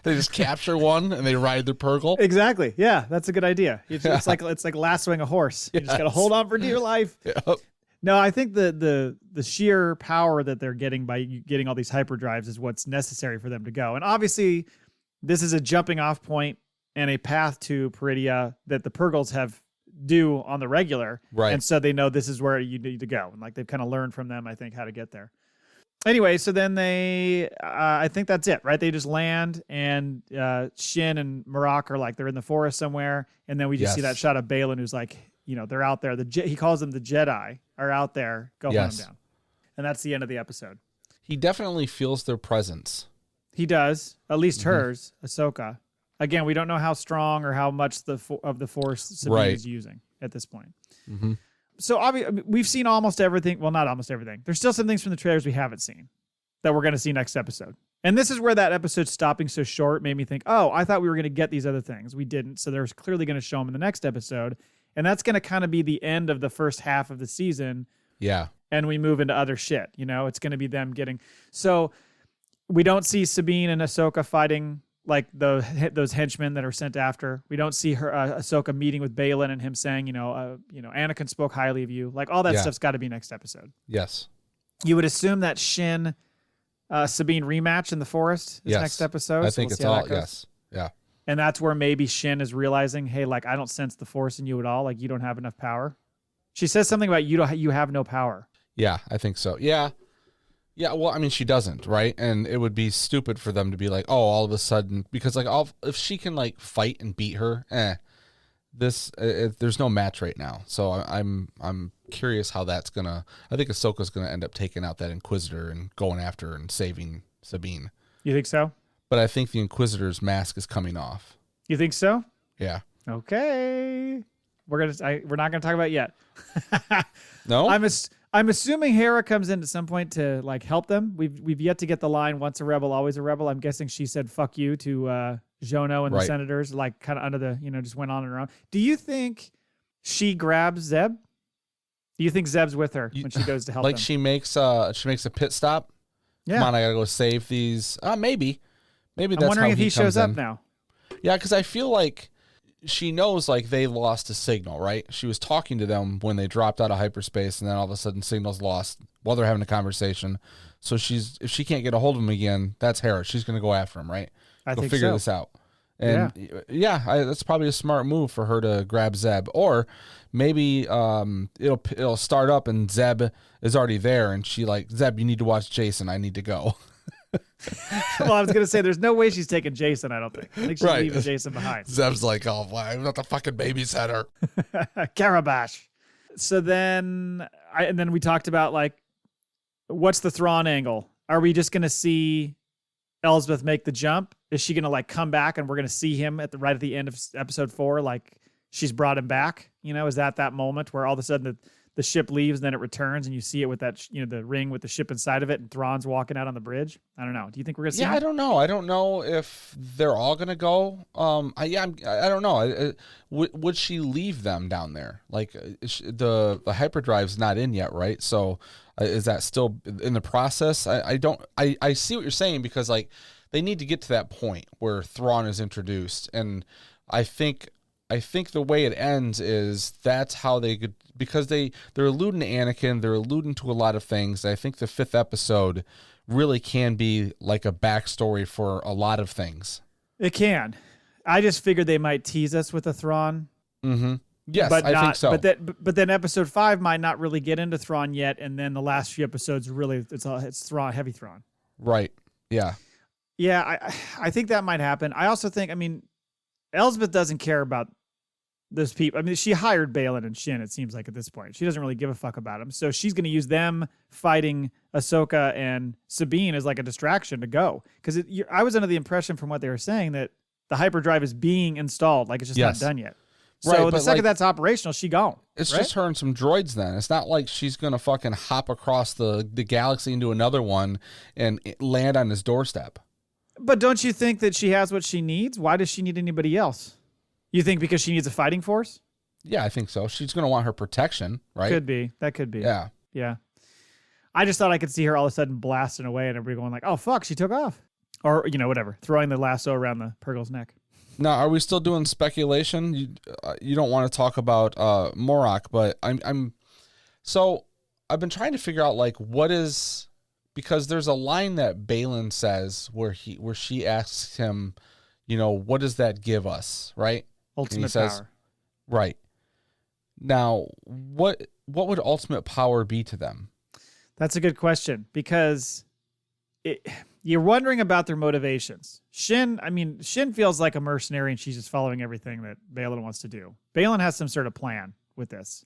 They just capture one and they ride the Purgle. Exactly. Yeah, that's a good idea. It's like lassoing a horse. You just got to hold on for dear life. Yep. No, I think the sheer power that they're getting by getting all these hyperdrives is what's necessary for them to go. And obviously, this is a jumping off point and a path to Peridia that the Purgles have do on the regular. Right. And so they know this is where you need to go. And like they've kind of learned from them, I think, how to get there. Anyway, so then I think that's it, right? They just land, and Shin and Marrok are like, they're in the forest somewhere. And then we just see that shot of Baylan, who's like, they're out there. He calls them the Jedi are out there. Go hunt them down. And that's the end of the episode. He definitely feels their presence. He does, at least hers, Ahsoka. Again, we don't know how strong or how much of the Force Sabine is using at this point. Mm-hmm. So we've seen almost everything. Well, not almost everything. There's still some things from the trailers we haven't seen that we're going to see next episode. And this is where that episode stopping so short made me think, oh, I thought we were going to get these other things. We didn't. So there's clearly going to show them in the next episode. And that's going to kind of be the end of the first half of the season. Yeah. And we move into other shit. It's going to be them getting. So we don't see Sabine and Ahsoka fighting like those henchmen that are sent after. We don't see her Ahsoka meeting with Baylan and him saying, Anakin spoke highly of you. Like all that stuff's got to be next episode. Yes. You would assume that Shin Sabine rematch in the forest is next episode. I think it's all yes. Yeah. And that's where maybe Shin is realizing, hey, like I don't sense the Force in you at all. Like you don't have enough power. She says something about you have no power. Yeah, I think so. Yeah. Yeah, well, I mean, she doesn't, right? And it would be stupid for them to be like, oh, all of a sudden, because like, if she can like fight and beat her, there's no match right now. So I'm curious how that's gonna. I think Ahsoka's gonna end up taking out that Inquisitor and going after her and saving Sabine. You think so? But I think the Inquisitor's mask is coming off. You think so? Yeah. Okay. We're not gonna talk about it yet. No. I'm assuming Hera comes in at some point to like help them. We've yet to get the line "once a rebel, always a rebel." I'm guessing she said "fuck you" to Xiono and the senators, like kind of under the just went on and around. Do you think she grabs Zeb? Do you think Zeb's with her when she goes to help? Like them? she makes a pit stop. Yeah. Come on, I gotta go save these. Maybe that's I'm wondering how if he shows in. up now. Yeah, because I feel like she knows like they lost a signal, right? She was talking to them when they dropped out of hyperspace, and then all of a sudden signal's lost while they're having a conversation. So if she can't get a hold of him again, that's Hera. She's going to go after him, right? I Go think figure so. this out. And that's probably a smart move for her to grab Zeb, or maybe it'll start up and Zeb is already there, and she like, Zeb, you need to watch Jason. I need to go. Well, I was gonna say there's no way she's taking Jason. I don't think. I think she's leaving Jason behind. Zeb's like, oh, why? I'm not the fucking babysitter. Karabash. So then we talked about like, what's the Thrawn angle? Are we just gonna see Elsbeth make the jump? Is she gonna like come back and we're gonna see him right at the end of episode 4? Like she's brought him back. Is that moment where all of a sudden the ship leaves and then it returns and you see it with that the ring with the ship inside of it and Thrawn's walking out on the bridge? I don't know. Do you think we're gonna see? Yeah, I don't know. I don't know if they're all gonna go. I don't know. Would she leave them down there? Like the hyperdrive's not in yet, right? So is that still in the process? I see what you're saying, because like they need to get to that point where Thrawn is introduced, and I think the way it ends is that's how they could, because they're alluding to Anakin, they're alluding to a lot of things. I think the 5th episode really can be like a backstory for a lot of things. It can. I just figured they might tease us with a Thrawn. Mm-hmm. Yes, but I think so. But then episode 5 might not really get into Thrawn yet, and then the last few episodes really it's Thrawn, heavy Thrawn. Right. Yeah. Yeah, I think that might happen. I also think, Elsbeth doesn't care about those people. She hired Baylan and Shin, it seems like, at this point. She doesn't really give a fuck about them. So she's going to use them fighting Ahsoka and Sabine as like a distraction to go. Because I was under the impression from what they were saying that the hyperdrive is being installed. Like it's just not done yet. So right, the second that's operational, she gone. It's just her and some droids then. It's not like she's going to fucking hop across the galaxy into another one and land on his doorstep. But don't you think that she has what she needs? Why does she need anybody else? You think because she needs a fighting force? Yeah, I think so. She's going to want her protection, right? Could be. That could be. Yeah. Yeah. I just thought I could see her all of a sudden blasting away and everybody going like, oh, fuck, she took off. Or, whatever, throwing the lasso around the Purgle's neck. Now, are we still doing speculation? You don't want to talk about Marrok, but so I've been trying to figure out like what is, because there's a line that Baylan says where she asks him, what does that give us, right? Ultimate power. Right. Now, what would ultimate power be to them? That's a good question, because you're wondering about their motivations. Shin feels like a mercenary and she's just following everything that Baylan wants to do. Baylan has some sort of plan with this.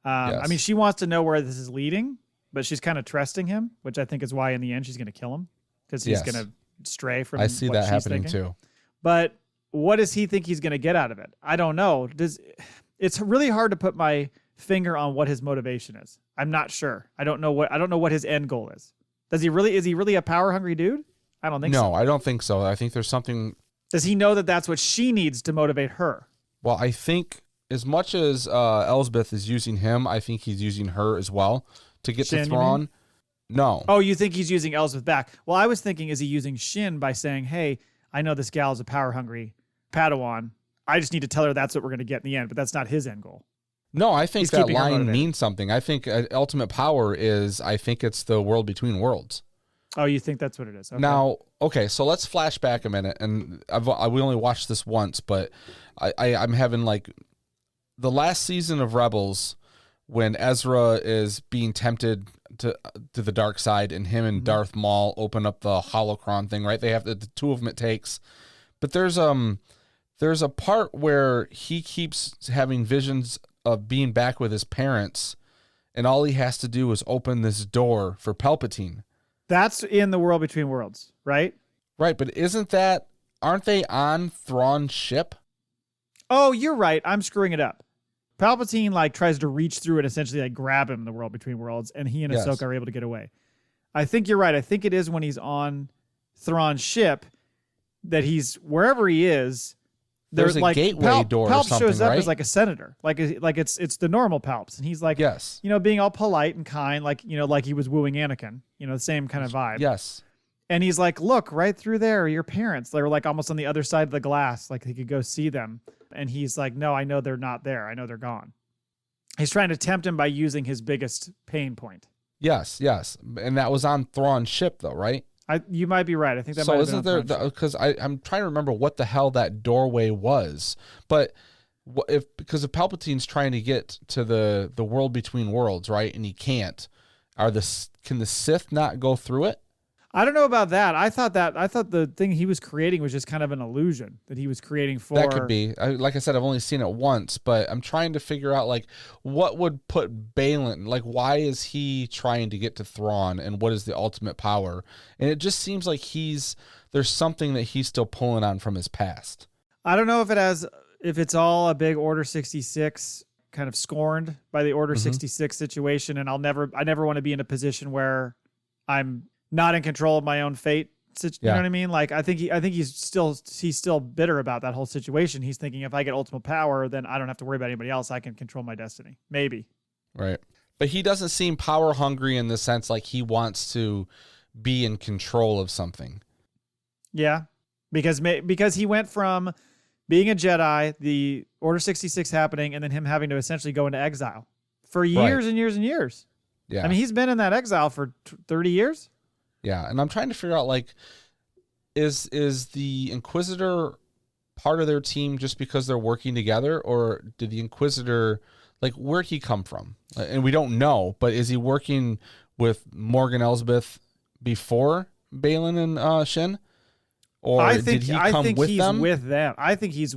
Yes. She wants to know where this is leading, but she's kind of trusting him, which I think is why in the end she's going to kill him, because he's going to stray from I see what that she's happening thinking. too. But what does he think he's going to get out of it? I don't know. It's really hard to put my finger on what his motivation is. I'm not sure. I don't know what his end goal is. Is he really a power hungry dude? I don't think so. No, I don't think so. I think there's something. Does he know that that's what she needs to motivate her? Well, I think as much as Elsbeth is using him, I think he's using her as well to get Shin, to Thrawn. No. Oh, you think he's using Elsbeth back? Well, I was thinking, is he using Shin by saying, hey, I know this gal is a power hungry Padawan. I just need to tell her that's what we're going to get in the end, but that's not his end goal. No, I think He's that keeping her line motivated. means something. I think ultimate power is, I think it's the world between worlds. Oh, you think that's what it is? Okay. Now, okay, so let's flash we only watched this once, but I'm having like the last season of Rebels when Ezra is being tempted to the dark side, and him and Darth Maul open up the holocron thing, right? They have the two of them it takes. But there's a part where he keeps having visions of being back with his parents, and all he has to do is open this door for Palpatine. That's in the world between worlds, right? Right, but aren't they on Thrawn's ship? Oh, you're right. I'm screwing it up. Palpatine tries to reach through and essentially grab him in the world between worlds, and he and Yes. Ahsoka are able to get away. I think you're right. I think it is when he's on Thrawn's ship that he's wherever he is. There's a gateway door or Palp something, shows up right? as a senator, it's the normal Palps, and he's Yes. being all polite and kind, like he was wooing Anakin, the same kind of vibe. Yes. And he's like, look, right through there are your parents. They were almost on the other side of the glass, he could go see them. And he's like, no, I know they're not there. I know they're gone. He's trying to tempt him by using his biggest pain point. Yes, and that was on Thrawn's ship, though, right? You might be right. I think that So might have isn't been there? Because I'm trying to remember what the hell that doorway was, but because if Palpatine's trying to get to the world between worlds, right, and he can't, can the Sith not go through it? I don't know about that. I thought the thing he was creating was just kind of an illusion that he was creating for. That could be. Like I said, I've only seen it once, but I'm trying to figure out like what would put Baylan, like why is he trying to get to Thrawn, and what is the ultimate power? And it just seems like there's something that he's still pulling on from his past. I don't know if it's all a big Order 66 kind of scorned by the Order 66 situation, and I never want to be in a position where I'm not in control of my own fate. You know what I mean? Like I think he's still bitter about that whole situation. He's thinking if I get ultimate power, then I don't have to worry about anybody else. I can control my destiny. Maybe. Right. But he doesn't seem power hungry in the sense like he wants to be in control of something. Yeah. Because he went from being a Jedi, the Order 66 happening, and then him having to essentially go into exile for years and years and years. Yeah. I mean, he's been in that exile for 30 years. Yeah, and I'm trying to figure out, like, is the Inquisitor part of their team just because they're working together, or did the Inquisitor, like, where'd he come from? And we don't know, but is he working with Morgan Elsbeth before Baylan and Shin? Or did he come with them? With them. I think he's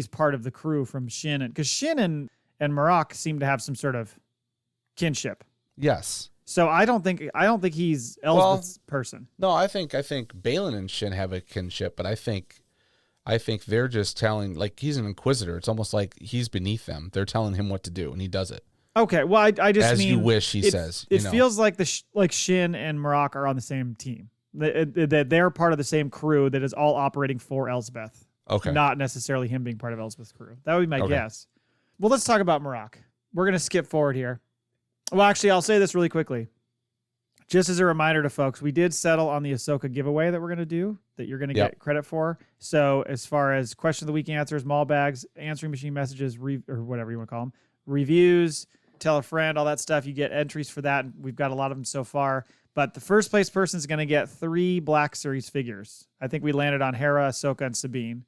part of the crew from Shin, because Shin and Marrok seem to have some sort of kinship. Yes. So I don't think he's Elsbeth's person. No, I think Baylan and Shin have a kinship, but I think they're just telling, like, he's an Inquisitor. It's almost like he's beneath them. They're telling him what to do, and he does it. Okay, well, I just as mean you wish. He says it feels like like Shin and Marrok are on the same team. That they're part of the same crew that is all operating for Elsbeth. Okay, not necessarily him being part of Elsbeth's crew. That would be my guess. Well, let's talk about Marrok. We're gonna skip forward here. Well, actually, I'll say this really quickly. Just as a reminder to folks, we did settle on the Ahsoka giveaway that we're going to do, that you're going to get credit for. So as far as question of the week answers, Maul Bags, answering machine messages, or whatever you want to call them, reviews, tell a friend, all that stuff, you get entries for that. We've got a lot of them so far. But the first place person is going to get 3 Black Series figures. I think we landed on Hera, Ahsoka, and Sabine.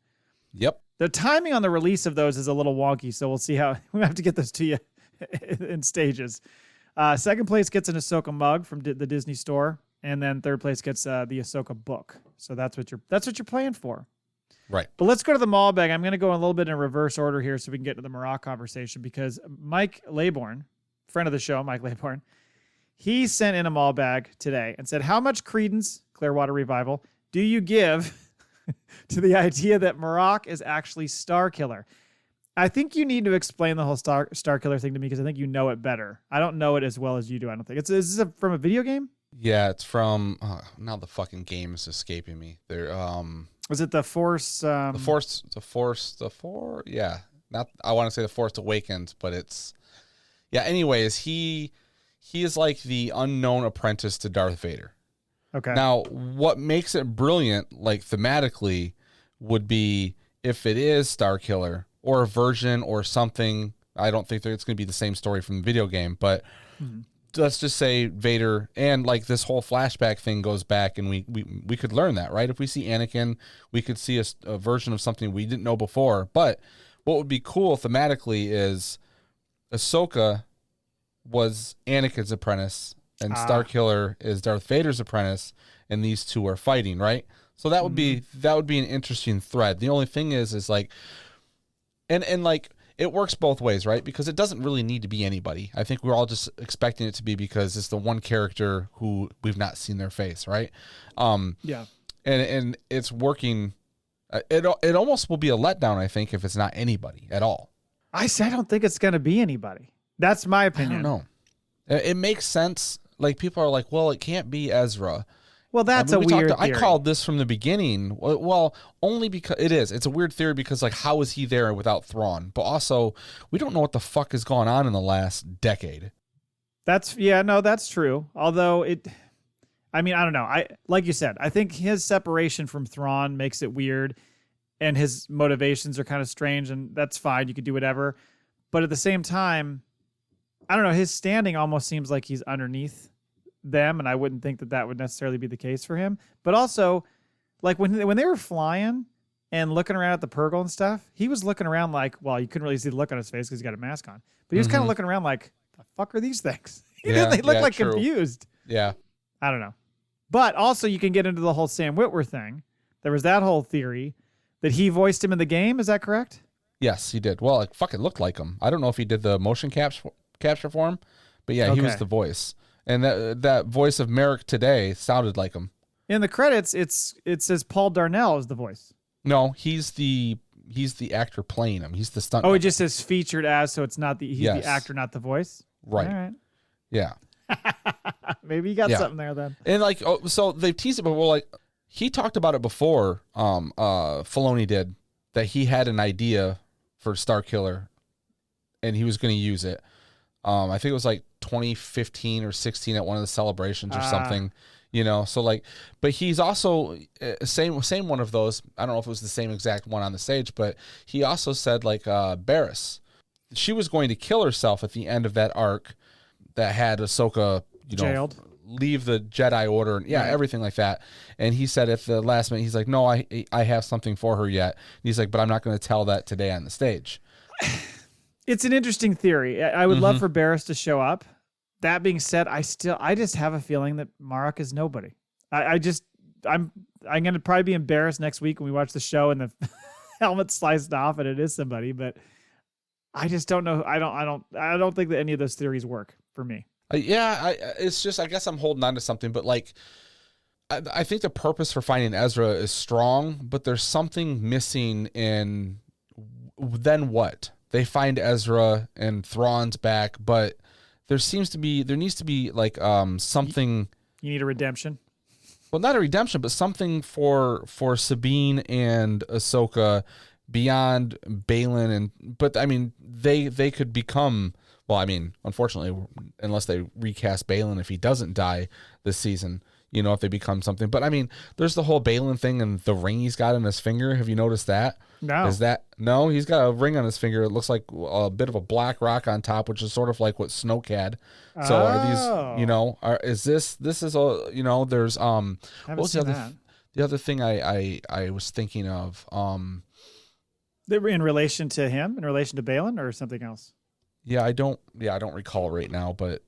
Yep. The timing on the release of those is a little wonky, so we'll see how we have to get those to you in stages. Second place gets an Ahsoka mug from the Disney store, and then third place gets the Ahsoka book. So that's what you're playing for. Right. But let's go to the Maul Bag. I'm going to go a little bit in reverse order here so we can get to the Marrok conversation, because Mike Laybourne, friend of the show, Mike Laybourne, he sent in a Maul Bag today and said, how much credence, Clearwater Revival, do you give to the idea that Marrok is actually Starkiller? I think you need to explain the whole Starkiller thing to me, because I think you know it better. I don't know it as well as you do, I don't think. Is this from a video game? Yeah, it's from... now the fucking game is escaping me. Was it the Force... The Force... Yeah. I want to say the Force Awakens, but it's... Yeah, anyways, he is like the unknown apprentice to Darth Vader. Okay. Now, what makes it brilliant, like thematically, would be if it is Starkiller, or a version or something. I don't think that it's going to be the same story from the video game, but let's just say Vader, and like this whole flashback thing goes back, and we could learn that, right? If we see Anakin, we could see a version of something we didn't know before. But what would be cool thematically is Ahsoka was Anakin's apprentice, and Starkiller is Darth Vader's apprentice, and these two are fighting, right? So that would be an interesting thread. The only thing is like, and like, it works both ways, right? Because it doesn't really need to be anybody. I think we're all just expecting it to be because it's the one character who we've not seen their face, right? Yeah. And it's working. It almost will be a letdown, I think, if it's not anybody at all. I don't think it's going to be anybody. That's my opinion. I don't know. It makes sense. Like, people are like, well, it can't be Ezra. Well, that's a weird theory. I called this from the beginning. Well, only because it is. It's a weird theory because, like, how is he there without Thrawn? But also, we don't know what the fuck has gone on in the last decade. That's true. Although I don't know. Like you said, I think his separation from Thrawn makes it weird, and his motivations are kind of strange, and that's fine. You could do whatever. But at the same time, I don't know, his standing almost seems like he's underneath them, and I wouldn't think that would necessarily be the case for him. But also, like when they were flying and looking around at the Purgle and stuff, he was looking around like, well, you couldn't really see the look on his face because he's got a mask on. But he was kind of looking around like, the fuck are these things? They look like true. confused. Yeah. I don't know. But also you can get into the whole Sam Witwer thing. There was that whole theory that he voiced him in the game. Is that correct? Yes, he did. Well, it fucking looked like him. I don't know if he did the motion capture for him, but yeah, he was the voice. And that voice of Marrok today sounded like him. In the credits, it says Paul Darnell is the voice. No, he's the actor playing him. He's the stunt. Oh, it just says featured as, so it's not he's the actor, not the voice. Right. All right. Yeah. Maybe you got something there then. And like, so they've teased it, but like, he talked about it before. Filoni did, that he had an idea for Starkiller, and he was going to use it. I think it was like 2015 or 16 at one of the celebrations or something. So like, but he's also same one of those. I don't know if it was the same exact one on the stage, but he also said like Barriss, she was going to kill herself at the end of that arc that had Ahsoka, jailed, leave the Jedi Order, and everything like that. And he said at the last minute, he's like, no, I have something for her yet. And he's like, but I'm not going to tell that today on the stage. It's an interesting theory. I would love for Barriss to show up. That being said, I just have a feeling that Marrok is nobody. I'm going to probably be embarrassed next week when we watch the show and the helmet sliced off and it is somebody, but I just don't know. I don't think that any of those theories work for me. It's just, I guess I'm holding on to something, but like, I think the purpose for finding Ezra is strong, but there's something missing in then what? They find Ezra and Thrawn's back, but there needs to be like something. You need a redemption. Well, not a redemption, but something for Sabine and Ahsoka beyond Baylan, but I mean they could become. Well, I mean, unfortunately, unless they recast Baylan if he doesn't die this season, if they become something. But I mean, there's the whole Baylan thing and the ring he's got on his finger. Have you noticed that? No. He's got a ring on his finger. It looks like a bit of a black rock on top, which is sort of like what Snoke had. So are these, this is a, there's, what was the other thing I was thinking of? In relation to him, in relation to Baylan or something else? I don't recall right now, but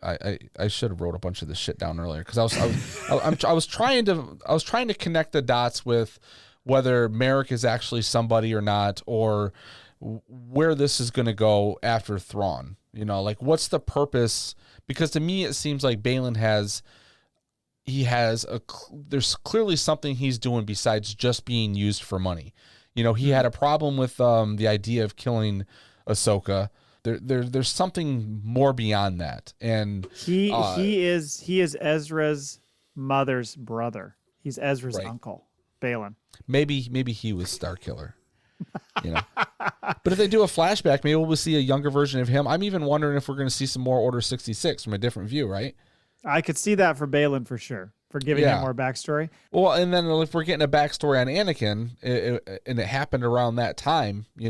I should have wrote a bunch of this shit down earlier because I was trying to connect the dots with whether Marrok is actually somebody or not, or where this is going to go after Thrawn. Like what's the purpose? Because to me it seems like Baylan there's clearly something he's doing besides just being used for money. He had a problem with the idea of killing Ahsoka. There's something more beyond that, and he is Ezra's mother's brother. He's Ezra's uncle, Baylan. Maybe he was Starkiller. But if they do a flashback, maybe we'll see a younger version of him. I'm even wondering if we're going to see some more Order 66 from a different view, right? I could see that for Baylan for sure, for giving him more backstory. Well, and then if we're getting a backstory on Anakin, and it happened around that time, see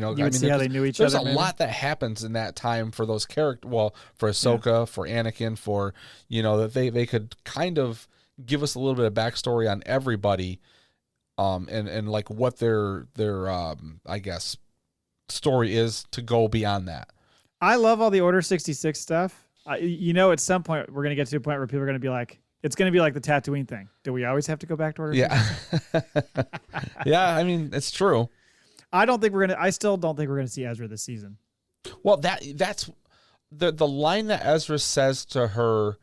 how they knew each other. There's a lot that happens in that time for those characters. Well, for Ahsoka, for Anakin, for that they could kind of give us a little bit of backstory on everybody, and like what their I guess story is to go beyond that. I love all the Order 66 stuff. At some point we're going to get to a point where people are going to be like, it's going to be like the Tatooine thing. Do we always have to go back to Order 66? Yeah, I mean, it's true. I still don't think we're going to see Ezra this season. Well, that's the line that Ezra says to her,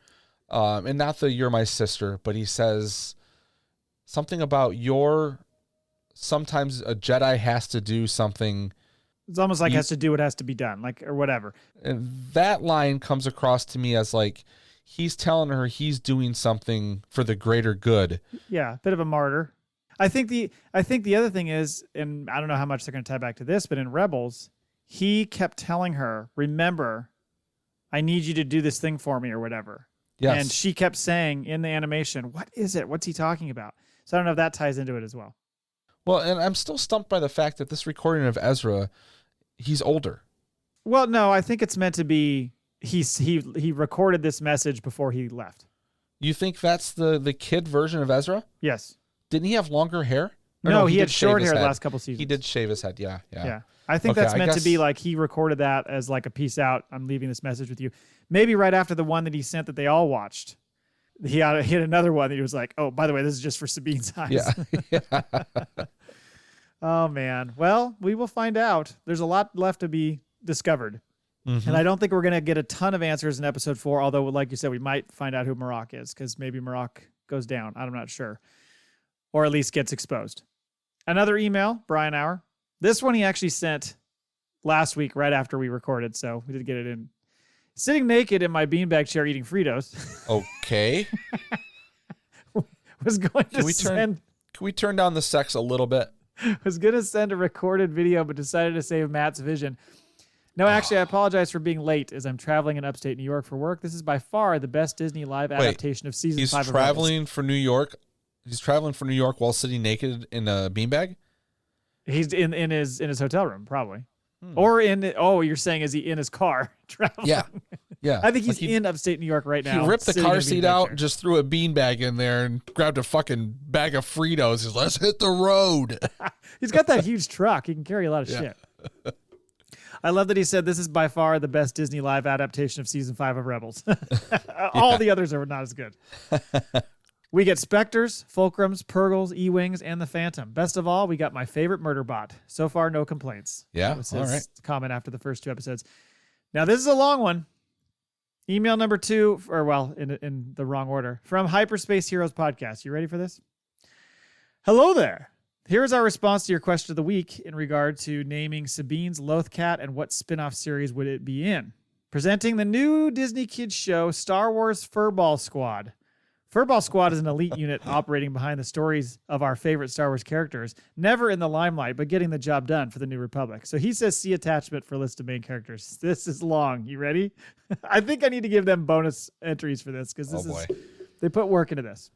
and not the "you're my sister," but he says something about sometimes a Jedi has to do something. It's almost like has to do what has to be done, like, or whatever. And that line comes across to me as like he's telling her he's doing something for the greater good. Yeah, a bit of a martyr. I think the other thing is, and I don't know how much they're going to tie back to this, but in Rebels, he kept telling her, "Remember, I need you to do this thing for me," or whatever. Yes. And she kept saying in the animation, "What is it? What's he talking about?" So I don't know if that ties into it as well. Well, and I'm still stumped by the fact that this recording of Ezra, he's older. Well, no, I think it's meant to be he recorded this message before he left. You think that's the kid version of Ezra? Yes. Didn't he have longer hair? Or No, he did had shave short his hair the head. last couple seasons. He did shave his head. Yeah. I think Okay, that's I meant to be guess- like he recorded that as like a peace out. I'm leaving this message with you. Maybe right after the one that he sent that they all watched. He had another one that he was like, oh, by the way, this is just for Sabine's eyes. Yeah. Oh, man. Well, we will find out. There's a lot left to be discovered. Mhm. And I don't think we're going to get a ton of answers in episode 4, although, like you said, we might find out who Marrok is because maybe Marrok goes down. I'm not sure. Or at least gets exposed. Another email, Brian Hour. This one he actually sent last week right after we recorded, so we did get it in. Sitting naked in my beanbag chair eating Fritos. Okay. was going to Can we turn down the sex a little bit? was going to send a recorded video, but decided to save Matt's vision. No, actually, I apologize for being late as I'm traveling in upstate New York for work. This is by far the best Disney live adaptation of season 5 He's of Rebels. traveling for New York. He's traveling for New York while sitting naked in a beanbag? He's in his hotel room, probably. Or you're saying is he in his car traveling? Yeah. Yeah. I think he's Like in upstate New York right now. He ripped the sitting in car a seat beanbag out chair. and just threw a beanbag in there and grabbed a fucking bag of Fritos. He's let's hit the road. He's got that huge truck. He can carry a lot of shit. I love that he said this is by far the best Disney live adaptation of season 5 of Rebels. All the others are not as good. We get Spectres, Fulcrums, Purgles, E-Wings, and the Phantom. Best of all, we got my favorite murder bot. So far, no complaints. Yeah, That was his all right. comment after the first 2 episodes. Now, this is a long one. Email number 2, in the wrong order, from Hyperspace Heroes Podcast. You ready for this? Hello there. Here's our response to your question of the week in regard to naming Sabine's Lothcat and what spin-off series would it be in. Presenting the new Disney Kids show, Star Wars Furball Squad. Furball Squad is an elite unit operating behind the stories of our favorite Star Wars characters, never in the limelight, but getting the job done for the New Republic. So he says, see attachment for list of main characters. This is long. You ready? I think I need to give them bonus entries for this because they put work into this.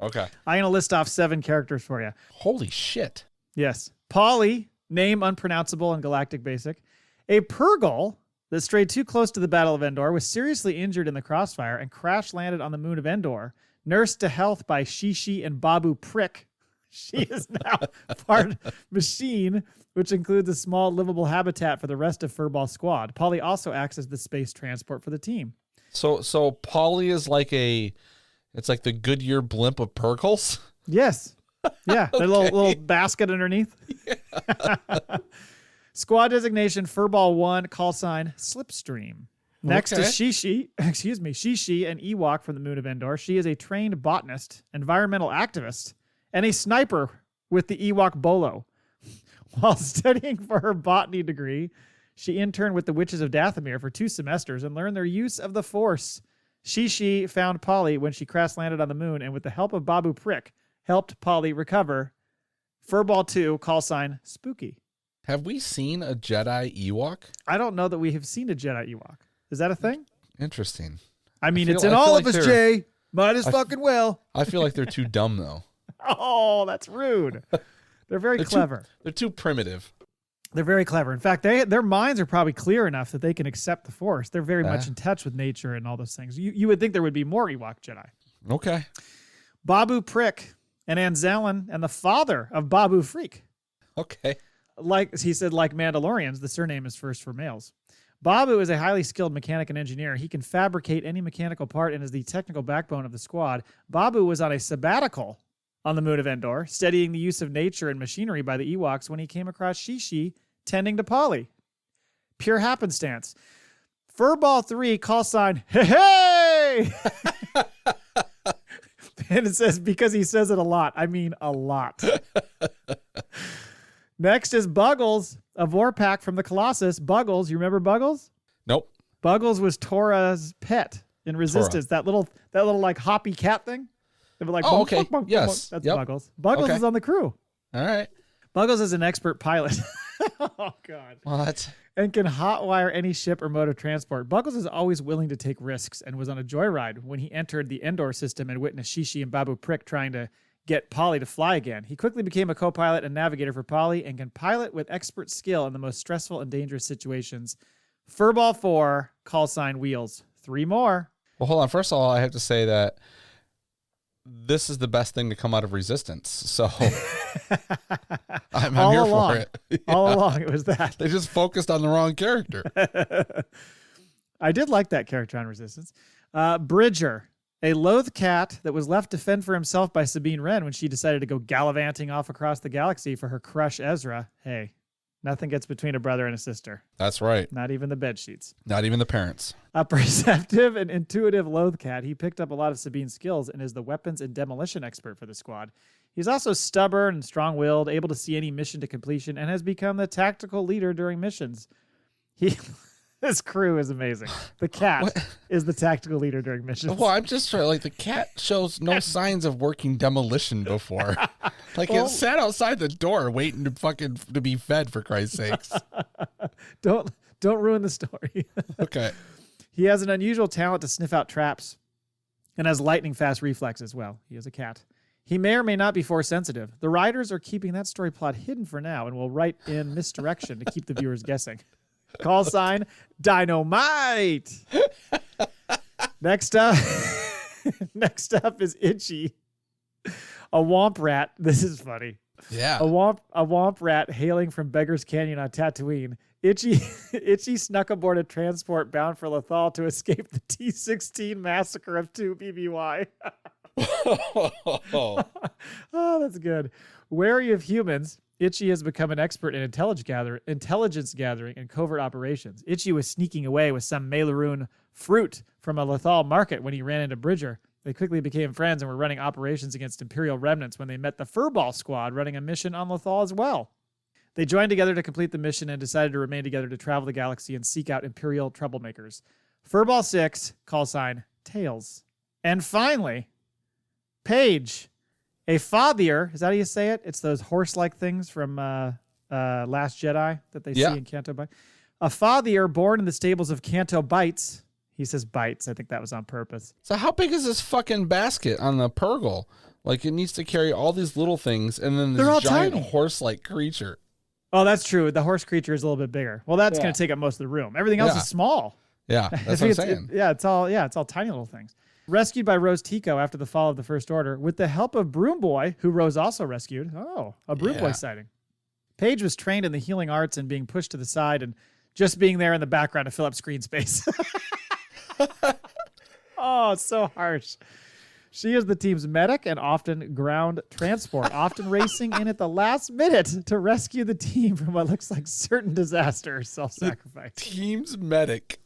Okay. I'm going to list off 7 characters for you. Holy shit. Yes. Polly, name unpronounceable and galactic basic. A Purgle that strayed too close to the Battle of Endor, was seriously injured in the crossfire, and crash landed on the moon of Endor, nursed to health by Shishi and Babu Prick. She is now part machine, which includes a small livable habitat for the rest of Furball Squad. Polly also acts as the space transport for the team. So Polly is like it's like the Goodyear blimp of Purgles? Yes. Yeah, the little basket underneath. Yeah. Squad designation Furball 1, call sign Slipstream. Next is Shishi, an Ewok from the moon of Endor. She is a trained botanist, environmental activist, and a sniper with the Ewok Bolo. While studying for her botany degree, she interned with the Witches of Dathomir for 2 semesters and learned their use of the Force. Shishi found Polly when she crash landed on the moon, and with the help of Babu Prick, helped Polly recover. Furball 2, call sign Spooky. Have we seen a Jedi Ewok? I don't know that we have seen a Jedi Ewok. Is that a thing? Interesting. I mean, it's I in feel all like of us, they're- Jay. Might as fucking well. I feel like they're too dumb, though. Oh, that's rude. They're very clever. They're too primitive. They're very clever. In fact, their minds are probably clear enough that they can accept the Force. They're very much in touch with nature and all those things. You would think there would be more Ewok Jedi. Okay. Babu Prick and Anzelin and the father of Babu Freak. Okay. Like he said, like Mandalorians, the surname is first for males. Babu is a highly skilled mechanic and engineer. He can fabricate any mechanical part and is the technical backbone of the squad. Babu was on a sabbatical on the moon of Endor, studying the use of nature and machinery by the Ewoks when he came across Shishi tending to Polly. Pure happenstance. Furball 3, call sign, hey! And it says, because he says it a lot. I mean, a lot. Next is Buggles, a Vorpak from the Colossus. Buggles, you remember Buggles? Nope. Buggles was Tora's pet in Resistance. That little like hoppy cat thing. They were like, Oh, bonk, okay. bonk, bonk, bonk, Yes. bonk. That's Yep. Buggles. Buggles Okay. is on the crew. All right. Buggles is an expert pilot. Oh, God. What? And can hotwire any ship or mode of transport. Buggles is always willing to take risks and was on a joyride when he entered the Endor system and witnessed Shishi and Babu Prick trying to get Polly to fly again. He quickly became a co-pilot and navigator for Polly and can pilot with expert skill in the most stressful and dangerous situations. Furball 4, call sign Wheels. 3 more. Well, hold on. First of all, I have to say that this is the best thing to come out of Resistance. So I'm here for it. All along, it was that. They just focused on the wrong character. I did like that character on Resistance. Bridger, a Lothcat that was left to fend for himself by Sabine Wren when she decided to go gallivanting off across the galaxy for her crush Ezra. Hey, nothing gets between a brother and a sister. That's right. Not even the bed sheets. Not even the parents. A perceptive and intuitive Lothcat, he picked up a lot of Sabine's skills and is the weapons and demolition expert for the squad. He's also stubborn and strong-willed, able to see any mission to completion, and has become the tactical leader during missions. This crew is amazing. The cat is the tactical leader during missions. Well, I'm just trying, like, the cat shows no signs of working demolition before. Like, it sat outside the door waiting to be fed, for Christ's sakes. Don't ruin the story. Okay. He has an unusual talent to sniff out traps and has lightning fast reflexes. Well, he is a cat. He may or may not be force sensitive. The writers are keeping that story plot hidden for now and will write in misdirection to keep the viewers guessing. Call sign Dynamite. Next up is Itchy, a womp rat. This is funny. Yeah. A womp rat hailing from Beggar's Canyon on Tatooine. Itchy snuck aboard a transport bound for Lothal to escape the T-16 massacre of 2 BBY. Oh, that's good. Wary of humans, Itchy has become an expert in intelligence gathering and covert operations. Itchy was sneaking away with some Melaroon fruit from a Lothal market when he ran into Bridger. They quickly became friends and were running operations against Imperial remnants when they met the Furball squad running a mission on Lothal as well. They joined together to complete the mission and decided to remain together to travel the galaxy and seek out Imperial troublemakers. Furball 6, call sign Tails. And finally, Paige, a fathier. Is that how you say it? It's those horse-like things from Last Jedi that they see in Canto Bites. A fathier born in the stables of Canto Bites. He says bites. I think that was on purpose. So how big is this fucking basket on the Purgle? Like, it needs to carry all these little things and then this giant horse-like creature. Oh, that's true. The horse creature is a little bit bigger. Well, that's going to take up most of the room. Everything else is small. Yeah, that's what I'm saying. It's all tiny little things. Rescued by Rose Tico after the fall of the First Order, with the help of Broom Boy, who Rose also rescued. Oh, a Broom Boy sighting. Paige was trained in the healing arts and being pushed to the side and just being there in the background to fill up screen space. Oh, it's so harsh. She is the team's medic and often ground transport, often racing in at the last minute to rescue the team from what looks like certain disaster or self-sacrifice. The team's medic.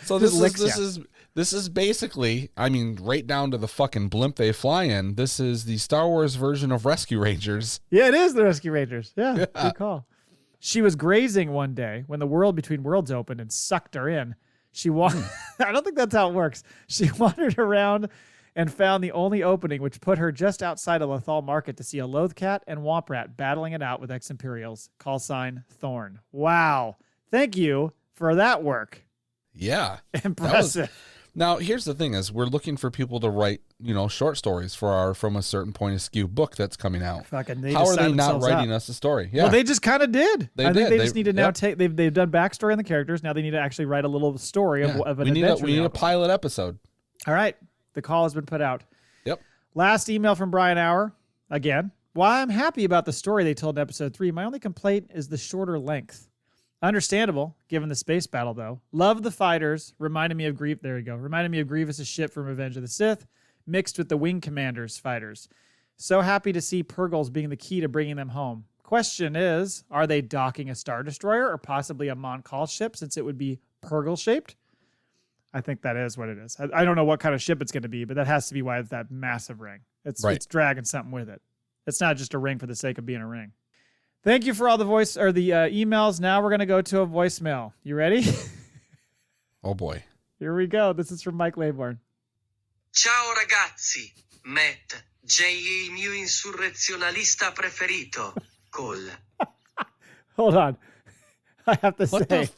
So this is basically, I mean, right down to the fucking blimp they fly in. This is the Star Wars version of Rescue Rangers. Yeah, it is the Rescue Rangers. Yeah, good call. She was grazing one day when the world between worlds opened and sucked her in. I don't think that's how it works. She wandered around and found the only opening, which put her just outside a Lothal market to see a Lothcat and Womp Rat battling it out with ex-Imperials. Call sign Thorn. Wow. Thank you for that work. Yeah. Impressive. Now, here's the thing is we're looking for people to write, short stories for our From a Certain Point of Skew book that's coming out. How are they not writing us a story? Yeah. Well, they just kind of did. I think they just need to now take, they've done backstory on the characters. Now they need to actually write a little story of an adventure. We need a pilot episode. All right. The call has been put out. Yep. Last email from Brian Hour. Again, while I'm happy about the story they told in episode 3, my only complaint is the shorter length. Understandable, given the space battle, though. Love the fighters. Reminded me of Grievous' ship from Revenge of the Sith, mixed with the Wing Commander's fighters. So happy to see Purgles being the key to bringing them home. Question is, are they docking a Star Destroyer or possibly a Mon Cal ship, since it would be Purgle-shaped? I think that is what it is. I don't know what kind of ship it's going to be, but that has to be why it's that massive ring. It's dragging something with it. It's not just a ring for the sake of being a ring. Thank you for all the emails. Now we're going to go to a voicemail. You ready? Oh, boy. Here we go. This is from Mike Laybourne. Ciao ragazzi. Matt, J.E. mio insurrezionalista preferito. Col. Hold on. I have to say,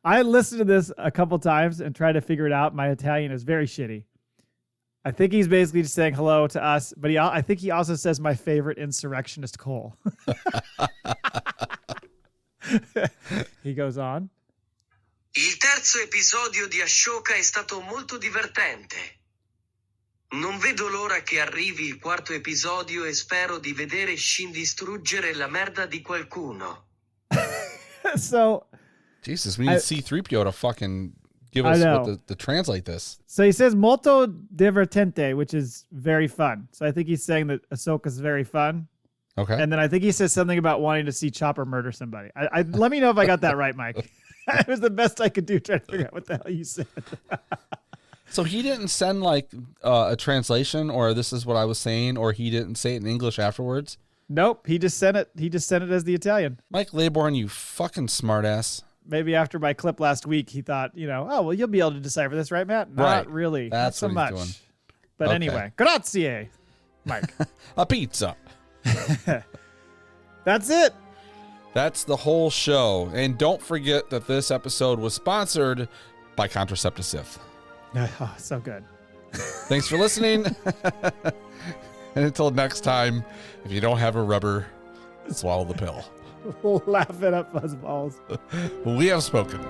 I listened to this a couple times and tried to figure it out. My Italian is very shitty. I think he's basically just saying hello to us, but I think he also says my favorite insurrectionist, Cole. He goes on. Il terzo episodio di Ahsoka è stato molto divertente. Non vedo l'ora che arrivi il quarto episodio e spero di vedere Shin distruggere la merda di qualcuno. So, Jesus, we need C-3PO to fucking give us what to translate this. So he says molto divertente, which is very fun. So I think he's saying that Ahsoka's very fun. Okay. And then I think he says something about wanting to see Chopper murder somebody. Let me know if I got that right, Mike. It was the best I could do trying to figure out what the hell you said. So he didn't send like a translation, or this is what I was saying, or he didn't say it in English afterwards? Nope. He just sent it. He just sent it as the Italian. Mike Laybourne, you fucking smartass. Maybe after my clip last week, he thought, oh, well, you'll be able to decipher this, right, Matt? Not really. That's not so what much. he's doing. But Okay. anyway, grazie, Mike. A pizza. That's it. That's the whole show. And don't forget that this episode was sponsored by Contracepti-Sith. Oh, so good. Thanks for listening. And until next time, if you don't have a rubber, swallow the pill. Laugh it up, fuzzballs. We have spoken.